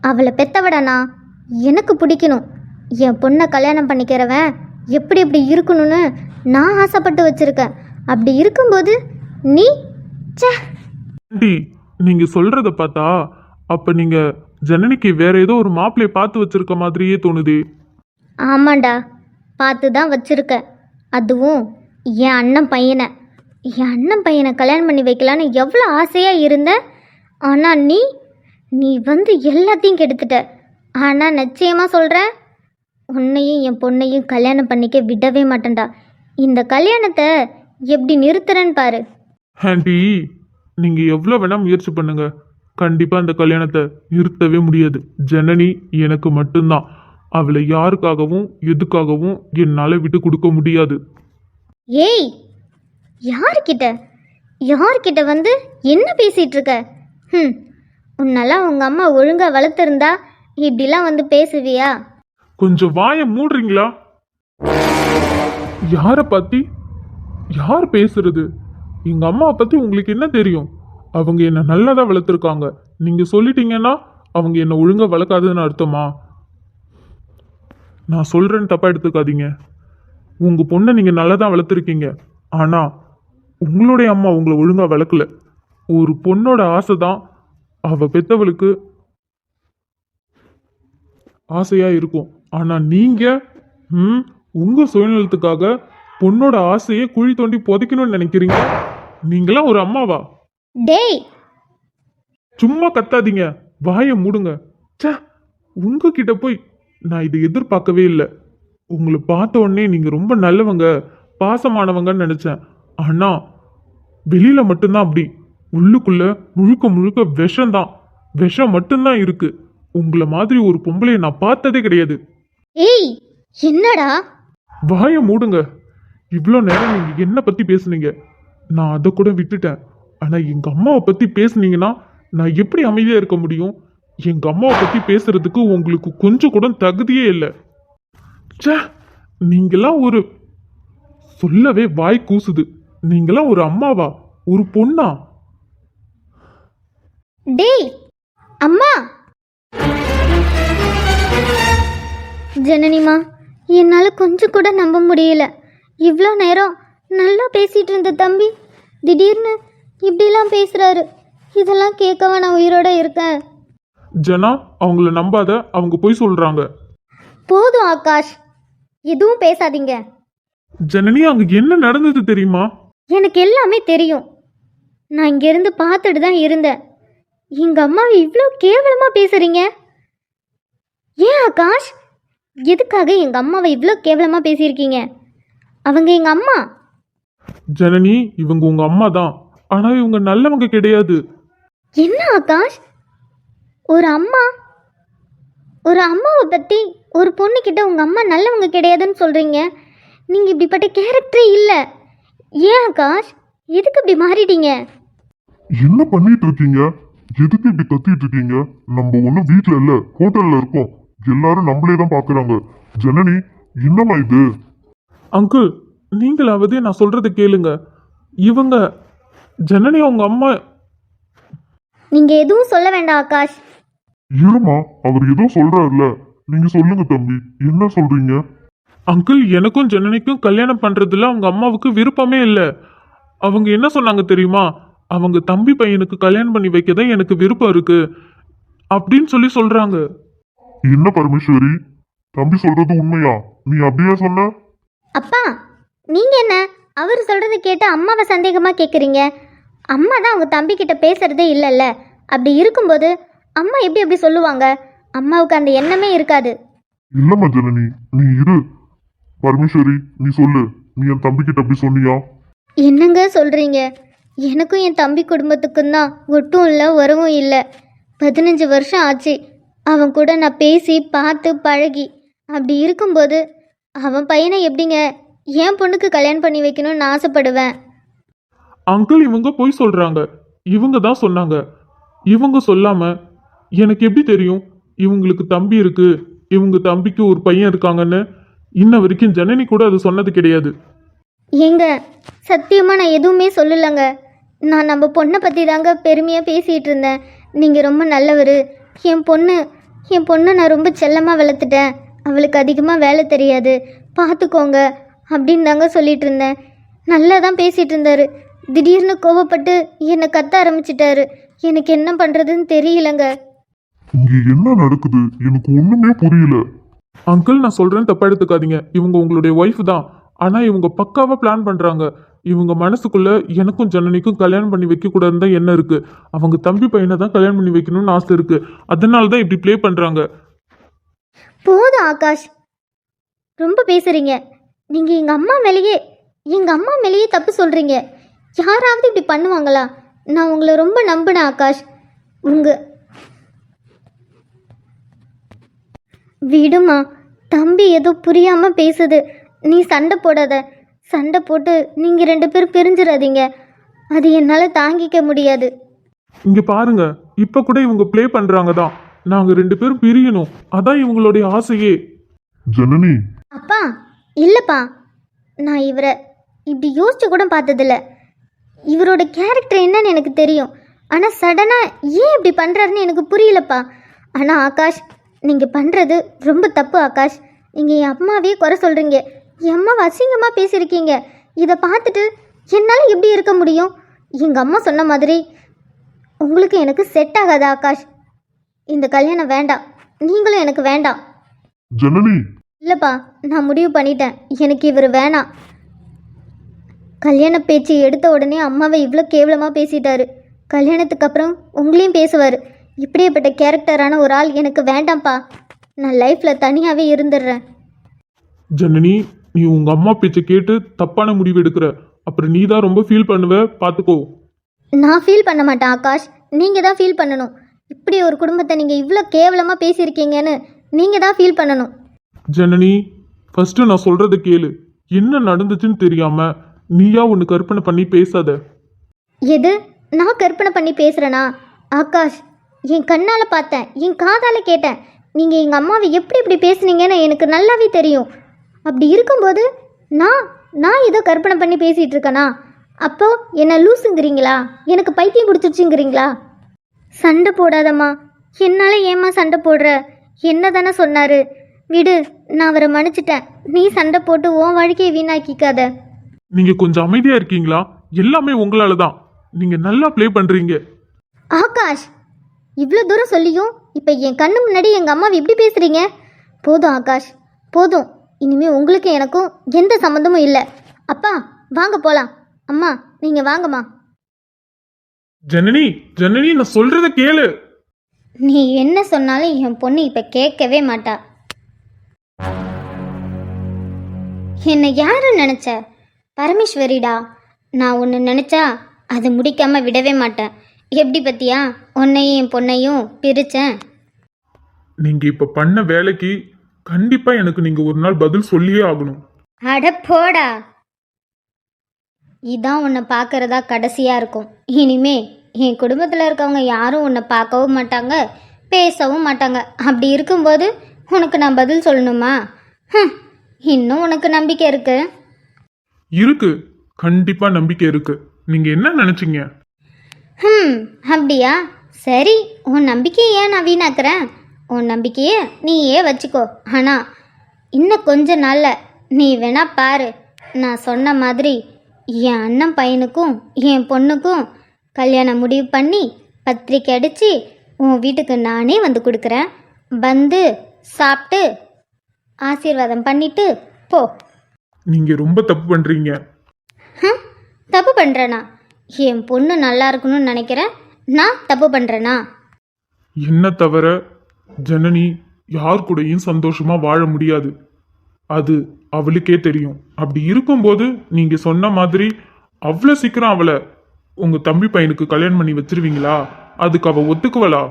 அவளை பெத்தவடனா எனக்கு பிடிக்கணும். என் பொண்ணை கல்யாணம் பண்ணிக்கிறவன் எப்படி எப்படி இருக்கணும்னு நான் ஆசைப்பட்டு வச்சிருக்கேன். அப்படி இருக்கும்போது நீ ச்சே. ஆண்டி, நீங்க சொல்றத பார்த்தா அப்ப நீங்க ஜனனிக்கு வேற ஏதோ ஒரு மாப்பிள்ளைய பார்த்து வச்சிருக்க மாதிரியே தோணுதே. ஆமாண்டா, பார்த்து தான் வச்சிருக்க. அதுவும் என் அண்ணன் பையனை. என் அண்ணன் பையனை கல்யாணம் பண்ணி வைக்கலான்னு எவ்வளோ ஆசையாக இருந்த. ஆனால் நீ வந்து எல்லாத்தையும் கெடுத்துட்ட. ஆனால் நிச்சயமாக சொல்கிறேன், உன்னையும் என் பொண்ணையும் கல்யாணம் பண்ணிக்க விடவே மாட்டேன்டா. இந்த கல்யாணத்தை எப்படி நிறுத்துறேன்னு பாரு. ஆண்டி, நீங்க எவ்வளவு வேணா முயற்சி பண்ணுங்க, கண்டிப்பா அந்த கல்யாணத்தை நிறுத்தவே முடியாது. ஜனனி எனக்கு மட்டும்தான். அவளை யாருக்காகவும் எதுக்காகவும் என்னால விட்டு கொடுக்க முடியாது. ஏய், யார்கிட்ட வந்து என்ன பேசிகிட்டு இருக்க? உன்னெல்லாம் உங்கள் அம்மா ஒழுங்காக வளர்த்துருந்தா இப்படிலாம் வந்து பேசுவியா? கொஞ்சம் வாயை மூடுறீங்களா? யாரை பத்தி யார் பேசுறது? எங்க அம்மாவை பத்தி உங்களுக்கு என்ன தெரியும்? அவங்க என்ன நல்லதா வளர்த்துருக்காங்க. நீங்க சொல்லிட்டீங்கன்னா அவங்க என்ன ஒழுங்கா வளர்க்காதுன்னு அர்த்தமா? நான் சொல்றேன்னு தப்பா எடுத்துக்காதீங்க. உங்க பொண்ணை நீங்க நல்லதா வளர்த்துருக்கீங்க, ஆனா உங்களுடைய அம்மா உங்களை ஒழுங்கா வளர்க்கல. ஒரு பொண்ணோட ஆசை தான் அவ பெத்தவளுக்கு ஆசையா இருக்கும். ஆனா நீங்க உங்க சுயநலத்துக்காக பொண்ணோட ஆசையை குழி தோண்டி புதைக்கணும்னு நினைக்கிறீங்க. நீங்களாம் ஒரு அம்மாவா? டேய், சும்மா கத்தாதீங்க, வாயை மூடுங்க. ச்சே, உங்ககிட்ட போய் நான் இதை எதிர்பார்க்கவே இல்லை. உங்களை பார்த்த உடனே நீங்க ரொம்ப நல்லவங்க, பாசமானவங்கன்னு நினைச்சேன். ஆனா வெளியில மட்டும்தான் அப்படி, உள்ளுக்குள்ள முழுக்க முழுக்க விஷம்தான். விஷம் மட்டும்தான் இருக்கு. உங்களை மாதிரி ஒரு பொம்பளையை நான் பார்த்ததே கிடையாது. ஏய், என்னடா? வாயை மூடுங்க. இவ்வளோ நேரம் நீங்க என்ன பத்தி பேசுனீங்க, நான் அதை கூட விட்டுட்டேன். ஆனா எங்க அம்மாவை பத்தி பேசுனீங்கன்னா நான் எப்படி அமைதியா இருக்க முடியும்? எங்க அம்மாவை பத்தி பேசுறதுக்கு உங்களுக்கு கொஞ்சம் கூட தகுதியே இல்லை. ச்சே, நீங்களாம் ஒரு சொல்லவே வாய் கூசுது. நீங்களாம் ஒரு அம்மாவா, ஒரு பொண்ணா? டேய் அம்மா. ஜனனிமா, என்னால் கொஞ்சம் கூட நம்ப முடியல. இவ்வளோ நேரம் நல்லா பேசிகிட்டு இருந்த தம்பி திடீர்னு இப்படிலாம் பேசுகிறாரு. இதெல்லாம் கேட்கவா நான் உயிரோட இருக்கேன்? ஜனா, அவங்கள நம்பாத, அவங்க போய் சொல்றாங்க. போதும் ஆகாஷ், எதுவும் பேசாதீங்க. ஜனனி, அங்க என்ன நடந்தது தெரியுமா? எனக்கு எல்லாமே தெரியும். நான் இங்கேருந்து பார்த்துட்டு தான் இருந்தேன். எங்கள் அம்மாவை இவ்வளோ கேவலமாக பேசுகிறீங்க. ஏன் ஆகாஷ், எதுக்காக எங்கள் அம்மாவை இவ்வளோ கேவலமாக பேசியிருக்கீங்க? அவங்க எங்கள் அம்மா. ஜனனி, இவங்க உங்க அம்மா தான், ஆனா இவங்க நல்லவங்க கிடையாது. என்ன ஆகாஷ், ஒரு அம்மாவை பற்றி ஒரு பொண்ணுக்கிட்ட உங்கள் அம்மா நல்லவங்க கிடையாதுன்னு சொல்கிறீங்க? நீங்கள் இப்படிப்பட்ட கேரக்டரே இல்லை. ஏன் ஆகாஷ், எதுக்கு இப்படி மாறிட்டீங்க? என்ன பண்ணிட்டு இருக்கீங்க? எதுக்கு இப்படி கத்திட்டு இருக்கீங்க? நம்ம ஒன்றும் வீட்டில் இல்லை, ஹோட்டல்ல இருக்கோம். எல்லாரும் நம்மளே தான் பார்க்குறாங்க. ஜனனி, என்னம்மா இது? அங்கிள், நீங்களாவது நான் சொல்றதை கேளுங்க. இவங்க ஜனனி அவங்க அம்மா. நீங்கள் எதுவும் சொல்ல வேண்டாம் ஆகாஷ். இருமா, அவர் ஏதோ சொல்றாருல, நீங்க சொல்லுங்க தம்பி, என்ன சொல்றீங்க? அங்கிள், எனக்கும் ஜனனிக்கும் கல்யாணம் பண்றதுல அவங்க அம்மாவுக்கு விருப்பமே இல்லை. அவங்க என்ன சொன்னாங்க தெரியுமா? அவங்க தம்பி பையனுக்கு கல்யாணம் பண்ணி வைக்கதான் எனக்கு விருப்பம் இருக்கு அப்படின்னு சொல்றாங்க. என்ன பரமேஸ்வரி, தம்பி சொல்றது உண்மையா? நீ அப்படியே சொன்ன? அப்பா, நீங்கள் என்ன அவர் சொல்கிறத கேட்டு அம்மாவை சந்தேகமாக கேட்குறீங்க? அம்மா தான் அவங்க தம்பிக்கிட்ட பேசுகிறதே இல்லைல்ல, அப்படி இருக்கும்போது அம்மா எப்படி அப்படி சொல்லுவாங்க? அம்மாவுக்கு அந்த எண்ணமே இருக்காது. இல்லம்மா ஜனனி, நீ இரு. பரமேஸ்வரி, நீ சொல்லு. நீ என் தம்பிக்கிட்ட அப்படி சொன்னியா? என்னங்க சொல்கிறீங்க? எனக்கும் என் தம்பி குடும்பத்துக்கும் தான் ஒட்டும் இல்லை உறவும் இல்லை. 15 வருஷம் ஆச்சு அவன் கூட நான் பேசி பார்த்து பழகி. அப்படி இருக்கும்போது அவன் பையனை எப்படிங்க என் பொண்ணுக்கு கல்யாணம் பண்ணி வைக்கணும்னு ஆசைப்படுவேன்? அங்கிள் இவங்க போய் சொல்றாங்க. இவங்க தான் சொன்னாங்க. இவங்க சொல்லாம எனக்கு எப்படி தெரியும் இவங்களுக்கு தம்பி இருக்கு, இவங்க தம்பிக்கு ஒரு பையன் இருக்காங்கன்னு? இன்ன வரைக்கும் ஜனனி கூட அது சொன்னது கிடையாது. ஏங்க சத்தியமாக நான் எதுவுமே சொல்லலைங்க. நான் நம்ம பொண்ணை பற்றி தாங்க பெருமையாக பேசிகிட்டு இருந்தேன். நீங்கள் ரொம்ப நல்லவர், என் பொண்ணை நான் ரொம்ப செல்லமாக வளர்த்துட்டேன், அவளுக்கு அதிகமாக வேலை தெரியாது, பார்த்துக்கோங்க அப்படின்னு தாங்க சொல்லிட்டு இருந்தேன். நல்லா தான் பேசிகிட்டு இருந்தார். திடீர்னு கோவப்பட்டு என்னை கத்த ஆரம்பிச்சிட்டாரு. எனக்கு என்ன பண்ணுறதுன்னு தெரியலங்க. இங்க என்ன நடக்குது? எனக்கு ஒண்ணுமே புரியல. அங்கிள் நான் சொல்றேன், தப்பா எடுத்துக்காதீங்க. இவங்க உங்களுடைய ஒய்ஃப் தான். ஆனா இவங்க பக்காவா பிளான் பண்றாங்க. இவங்க மனசுக்குள்ள எனக்கும் ஜனனிக்கும் கல்யாணம் பண்ணி வைக்க கூடாதுன்னு தான் என்ன இருக்கு. அவங்க தம்பி பையனை தான் கல்யாணம் பண்ணி வைக்கணும்னு ஆசை இருக்கு. அதனால தான் இப்படி ப்ளே பண்றாங்க. போதும் ஆகாஷ், ரொம்ப பேசுகிறீங்க. நீங்கள் எங்கள் அம்மா மேலேயே தப்பு சொல்கிறீங்க. யாராவது இப்படி பண்ணுவாங்களா? நான் உங்களை ரொம்ப நம்பினேன் ஆகாஷ். விடுமா, தம்பி ஏதோ புரியாமல் பேசுது. நீ சண்டை போடாத. சண்டை போட்டு நீங்கள் 2 பேரும் பிரிஞ்சிடாதீங்க. அது என்னால் தாங்கிக்க முடியாது. இங்க பாருங்க, இப்ப கூட இவங்க ப்ளே பண்றாங்க தான். நாங்க 2 பேரும் பிரியணும், அதான் இவங்களுடைய ஆசையே. ஜனனி, அப்பா இல்லைப்பா, நான் இவரை இப்படி யோசிச்சு கூட பார்த்ததில்ல. இவரோட கேரக்டர் என்னன்னு எனக்கு தெரியும். ஆனால் சடனாக ஏன் இப்படி பண்ணுறாருன்னு எனக்கு புரியலப்பா. ஆனால் ஆகாஷ், நீங்கள் பண்ணுறது ரொம்ப தப்பு ஆகாஷ். நீங்கள் என் அம்மாவே குறை சொல்கிறீங்க. என் அம்மாவை அசிங்கமாக பேசியிருக்கீங்க. இதை பார்த்துட்டு என்னால் எப்படி இருக்க முடியும்? எங்கள் அம்மா சொன்ன மாதிரி உங்களுக்கு எனக்கு செட் ஆகாது ஆகாஷ். இந்த கல்யாணம் வேண்டாம், நீங்களும் எனக்கு வேண்டாம். ஜனனி, இல்லைப்பா, நான் முடிவு பண்ணிட்டேன். எனக்கு இவர் வேணாம். கல்யாண பேச்சு எடுத்த உடனே அம்மாவை இவ்வளோ கேவலமாக பேசிட்டாரு. கல்யாணத்துக்கு அப்புறம் உங்களையும் பேசுவார். இப்படியேப்பட்ட கேரக்டரான ஒரு ஆள் எனக்கு வேண்டாம்ப்பா. நான் லைஃப்பில் தனியாகவே இருந்துடுறேன். ஜனனி, நீ உங்க அம்மா பேச்சை கேட்டு தப்பான முடிவு எடுக்கிற. அப்புறம் நீ தான் ரொம்ப ஃபீல் பண்ணுவ, பார்த்துக்கோ. நான் ஃபீல் பண்ண மாட்டேன் ஆகாஷ், நீங்கள் தான் ஃபீல் பண்ணணும். இப்படி ஒரு குடும்பத்தை நீங்கள் இவ்வளோ கேவலமாக பேசியிருக்கீங்கன்னு நீங்கள் தான் ஃபீல் பண்ணணும். ஜனனி, ஃபர்ஸ்ட் நான் சொல்றதை கேளு. என்ன நடந்துச்சுன்னு தெரியாம நீயா ஒன்று கற்பனை பண்ணி பேசாத. எது? நான் கற்பனை பண்ணி பேசுகிறேனா? ஆகாஷ், என் கண்ணால் பார்த்தேன், என் காதால் கேட்டேன். நீங்கள் எங்கள் அம்மாவை எப்படி இப்படி பேசுனீங்கன்னு எனக்கு நல்லாவே தெரியும். அப்படி இருக்கும்போது நான் ஏதோ கற்பனை பண்ணி பேசிகிட்டு இருக்கேனா? அப்போது என்ன லூசுங்கிறீங்களா? எனக்கு பைத்தியம் பிடிச்சிருச்சுங்கிறீங்களா? சண்டை போடாதம்மா. என்னால் ஏம்மா சண்டை போடுற? என்ன தானே சொன்னார்? விடு, நான் அவரை மன்னிச்சிட்டேன். நீ சண்டை போட்டு உன் வாழ்க்கையை வீணாக்கிக்காத. நீங்க கொஞ்சம் அமைதியா இருக்கீங்களா? எல்லாமே உங்களால தான். நீங்க நல்லா ப்ளே பண்றீங்க. ஆகாஷ், இவ்வளோ தூரம் சொல்லியும் இப்போ என் கண்ணு முன்னாடி எங்கள் அம்மாவை எப்படி பேசுகிறீங்க? போதும் ஆகாஷ், போதும். இனிமேல் உங்களுக்கு எனக்கும் எந்த சம்மந்தமும் இல்லை. அப்பா வாங்க போகலாம். அம்மா நீங்கள் வாங்கம்மா. ஜனனி, ஜனனி, நான் சொல்றத கேளு. நீ என்ன சொன்னாலும் என் பொண்ணு இப்போ கேட்கவே மாட்டா. என்னை யாரும் நினச்ச? பரமேஸ்வரிடா. நான் ஒன்று நினச்சா அது முடிக்காமல் விடவே மாட்டேன். எப்படி பத்தியா உன்னையும் என் பொண்ணையும் பிரித்தேன். நீங்க இப்ப பண்ண வேலைக்கு கண்டிப்பா எனக்கு நீங்க ஒரு நாள் பதில் சொல்லியே ஆகணும். அட போடா. இதான் உன்னை பார்க்கறதா கடைசியாக இருக்கும். இனிமே என் குடும்பத்தில் இருக்கவங்க யாரும் உன்னை பார்க்கவும் மாட்டாங்க, பேசவும் மாட்டாங்க. அப்படி இருக்கும்போது உனக்கு நான் பதில் சொல்லணுமா? இன்னும் உனக்கு நம்பிக்கை இருக்கு? இருக்கு, கண்டிப்பா நம்பிக்கை இருக்கு. நீங்க என்ன நினைச்சீங்க? அப்படியா? சரி, உன் நம்பிக்கையை ஏன் நான் வீணாக்குறேன்? உன் நம்பிக்கையை நீயே வச்சுக்கோ. ஆனால் இன்னும் கொஞ்ச நாளில் நீ வேணா பாரு, நான் சொன்ன மாதிரி என் அண்ணன் பையனுக்கும் என் பொண்ணுக்கும் கல்யாணம் முடிவு பண்ணி பத்திரிக்கை அடித்து உன் வீட்டுக்கு நானே வந்து கொடுக்குறேன். வந்து சாப்பிட்டு ஆசீர்வாதம் பண்ணிட்டு போ. நீங்க ரொம்ப தப்பு பண்றீங்க. தப்பு பண்ணுறேனா? என் பொண்ணு நல்லா இருக்கணும்னு நினைக்கிறேன். நான் தப்பு பண்ணுறேனா? என்ன தவிர ஜனனி யார் கூடயும் சந்தோஷமா வாழ முடியாது. அது அவளுக்கே தெரியும். அப்படி இருக்கும்போது நீங்க சொன்ன மாதிரி அவ்வளோ சீக்கிரம் அவளை உங்க தம்பி பையனுக்கு கல்யாணம் பண்ணி வச்சிருவீங்களா? அதுக்கு அவ ஒத்துக்குவளா?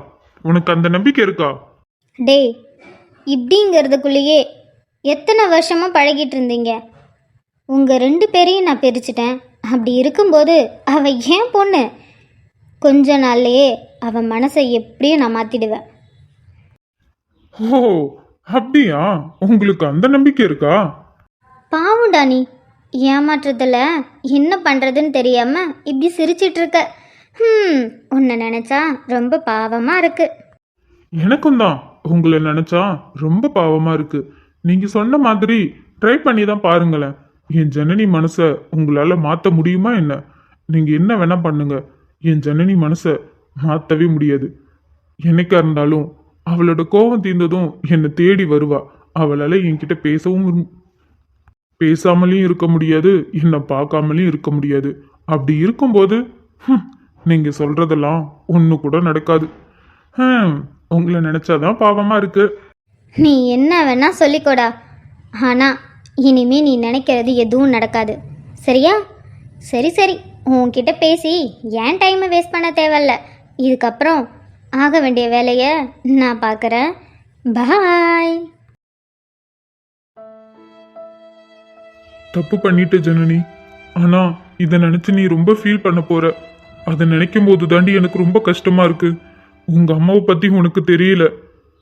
உனக்கு அந்த நம்பிக்கை இருக்கா? டேய், இப்படிங்கிறதுக்குள்ளேயே எத்தனை வருஷமாக பழகிட்டு இருந்தீங்க? உங்கள் 2 பேரையும் நான் பிரிச்சுட்டேன். அப்படி இருக்கும்போது அவள் ஏன் பொண்ணு. கொஞ்ச நாள்லையே அவன் மனசை எப்படியும் நான் மாற்றிடுவேன். ஓ, அப்படியா? உங்களுக்கு அந்த நம்பிக்கை இருக்கா? பாவுண்டா நீ, ஏமாற்றத்தில் என்ன பண்ணுறதுன்னு தெரியாமல் இப்படி சிரிச்சிட்டு இருக்க. உன்னை நினச்சா ரொம்ப பாவமாக இருக்கு. எனக்கும் தான் உங்களை நினைச்சா ரொம்ப பாவமா இருக்கு. நீங்க சொன்ன மாதிரி ட்ரை பண்ணி தான் பாருங்களேன். என் ஜனனி மனசை உங்களால மாத்த முடியுமா என்ன? நீங்க என்ன வேணா பண்ணுங்க, என் ஜனனி மனசை மாத்தவே முடியாது. என்னைக்கா இருந்தாலும் அவளோட கோபம் தீர்ந்ததும் என்னை தேடி வருவா. அவளால என்கிட்ட பேசாமலையும் இருக்க முடியாது, என்னை பார்க்காமலையும் இருக்க முடியாது. அப்படி இருக்கும்போது நீங்க சொல்றதெல்லாம் ஒன்று கூட நடக்காது. உங்களை நினைச்சாதான் பாவமா இருக்கு. நீ என்ன வேணா சொல்லிக்கோடா, ஆனால் இனிமே நீ நினைக்கிறது எதுவும் நடக்காது, சரியா? சரி சரி, உன்கிட்ட பேசி ஏன் டைமை வேஸ்ட் பண்ண தேவையில்ல. இதுக்கப்புறம் ஆக வேண்டிய வேலையை நான் பார்க்குறேன். பாய். தப்பு பண்ணிட்டு ஜனனி, ஆனா இதை நினைச்சு நீ ரொம்ப ஃபீல் பண்ண போற. அதை நினைக்கும் போது தாண்டி எனக்கு ரொம்ப கஷ்டமா இருக்கு. உங்க அம்மாவை பத்தி உனக்கு தெரியல.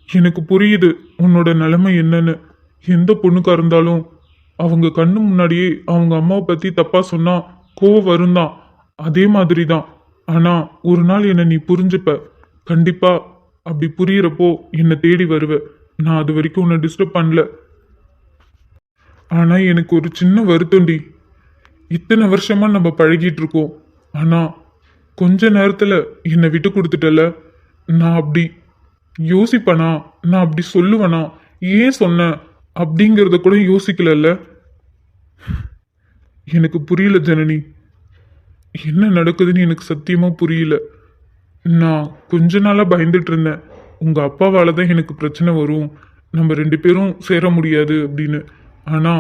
எனக்கு புரியுது உன்னோட நிலைமை என்னன்னு. எந்த பொண்ணுக்கா இருந்தாலும் அவங்க கண்ணு முன்னாடியே அவங்க அம்மாவை பத்தி தப்பா சொன்னா கோவம் வரும்தான். அதே மாதிரி தான். ஆனா ஒரு நாள் என்னை நீ புரிஞ்சுப்ப. கண்டிப்பா அப்படி புரியறப்போ என்னை தேடி வருவ. நான் அது வரைக்கும் உன்னை டிஸ்டர்ப் பண்ணல. ஆனா எனக்கு ஒரு சின்ன வருத்தம்டி. இத்தனை வருஷமா நம்ம பழகிட்டு இருக்கோம். ஆனா கொஞ்ச நேரத்துல என்னை விட்டு கொடுத்துட்டல. நான் அப்படி யோசிப்பனா? நான் அப்படி சொல்லுவேனா? ஏன் சொன்னேன் அப்படிங்கிறத கூட யோசிக்கலல்ல. எனக்கு புரியல ஜனனி, என்ன நடக்குதுன்னு எனக்கு சத்தியமா புரியல. நான் கொஞ்ச நாளா பயந்துட்டு இருந்தேன், உங்க அப்பாவால தான் எனக்கு பிரச்சனை வரும், நம்ம 2 பேரும் சேர முடியாது அப்படின்னு. ஆனா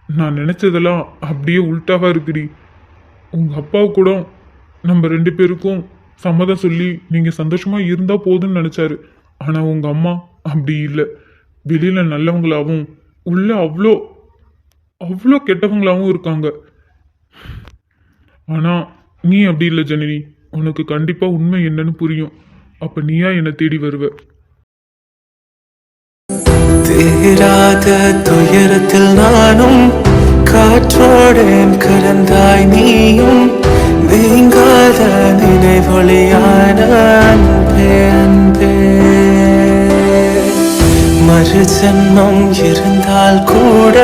நான் நினைச்சதெல்லாம் அப்படியே உல்டாவா இருக்குடி. உங்க அப்பாவு கூட நம்ம 2 பேருக்கும் சம்மதம் சொல்லி நீங்க சந்தோஷமா இருந்தா போதும்னு நினைச்சாரு. ஆனா உங்க அம்மா அப்படி இல்லை. வெளியில நல்லவங்களாவும் உள்ள அவ்வளோ அவ்வளோ கெட்டவங்களாவும் இருக்காங்க. ஆனா நீ அப்படி இல்லை ஜனனி. உனக்கு கண்டிப்பா உண்மை என்னன்னு புரியும். அப்ப நீயா என்னை தேடி வருவ. தீராத துயரத்தில் நானும் காற்றோடேன் கலந்தாய் நீயும். நீங்காத நினைவொளியான அன்பே அன்பே. மறு ஜன்மம் இருந்தால் கூட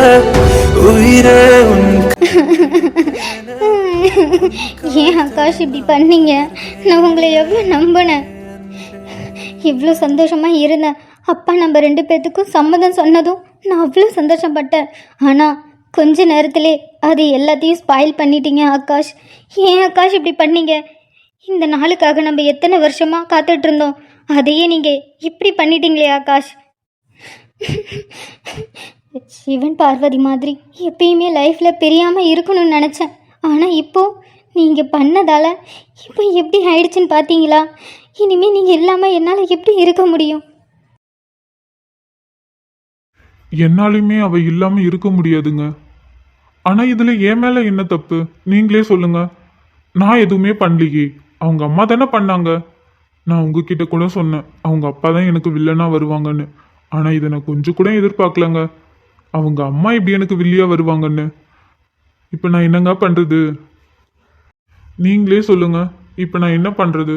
உயிரே உன் ஏன் ஆகாஷ் இப்படி பண்ணீங்க? நான் உங்களை எவ்வளோ நம்பினேன், இவ்வளோ சந்தோஷமாக இருந்தேன். அப்பா நம்ம 2 பேர்த்துக்கும் சம்மதம் சொன்னதும் நான் அவ்வளோ சந்தோஷப்பட்டேன். ஆனால் கொஞ்ச நேரத்திலே அது எல்லாத்தையும் ஸ்பாயில் பண்ணிட்டீங்க ஆகாஷ். ஏன் ஆகாஷ் இப்படி பண்ணீங்க? இந்த நாளுக்காக நம்ம எத்தனை வருஷமாக காத்துட்ருந்தோம், அதையே நீங்கள் இப்படி பண்ணிட்டீங்களே ஆகாஷ். சிவன் பார்வதி மாதிரி எப்பயுமே லைஃப்பில் பிரியாமல் இருக்கணும்னு நினச்சேன். ஆனால் இப்போது நீங்கள் பண்ணதால் இப்போ எப்படி ஆயிடுச்சுன்னு பார்த்தீங்களா? இனிமேல் நீங்கள் இல்லாமல் என்னால் எப்படி இருக்க முடியும்? என்னாலுமே அவ இல்லாம இருக்க முடியாதுங்க. ஆனா இதுல என் மேல என்ன தப்பு நீங்களே சொல்லுங்க. நான் எதுவுமே பண்ணலையே, அவங்க அம்மா தானே பண்ணாங்க. நான் உங்ககிட்ட கூட சொன்னேன் அவங்க அப்பா தான் எனக்கு வில்லனா வருவாங்கன்னு. ஆனா இதை நான் கொஞ்சம் கூட எதிர்பார்க்கலங்க, அவங்க அம்மா இப்படி எனக்கு வில்லியா வருவாங்கன்னு. இப்ப நான் என்னங்க பண்றது? நீங்களே சொல்லுங்க, இப்ப நான் என்ன பண்றது?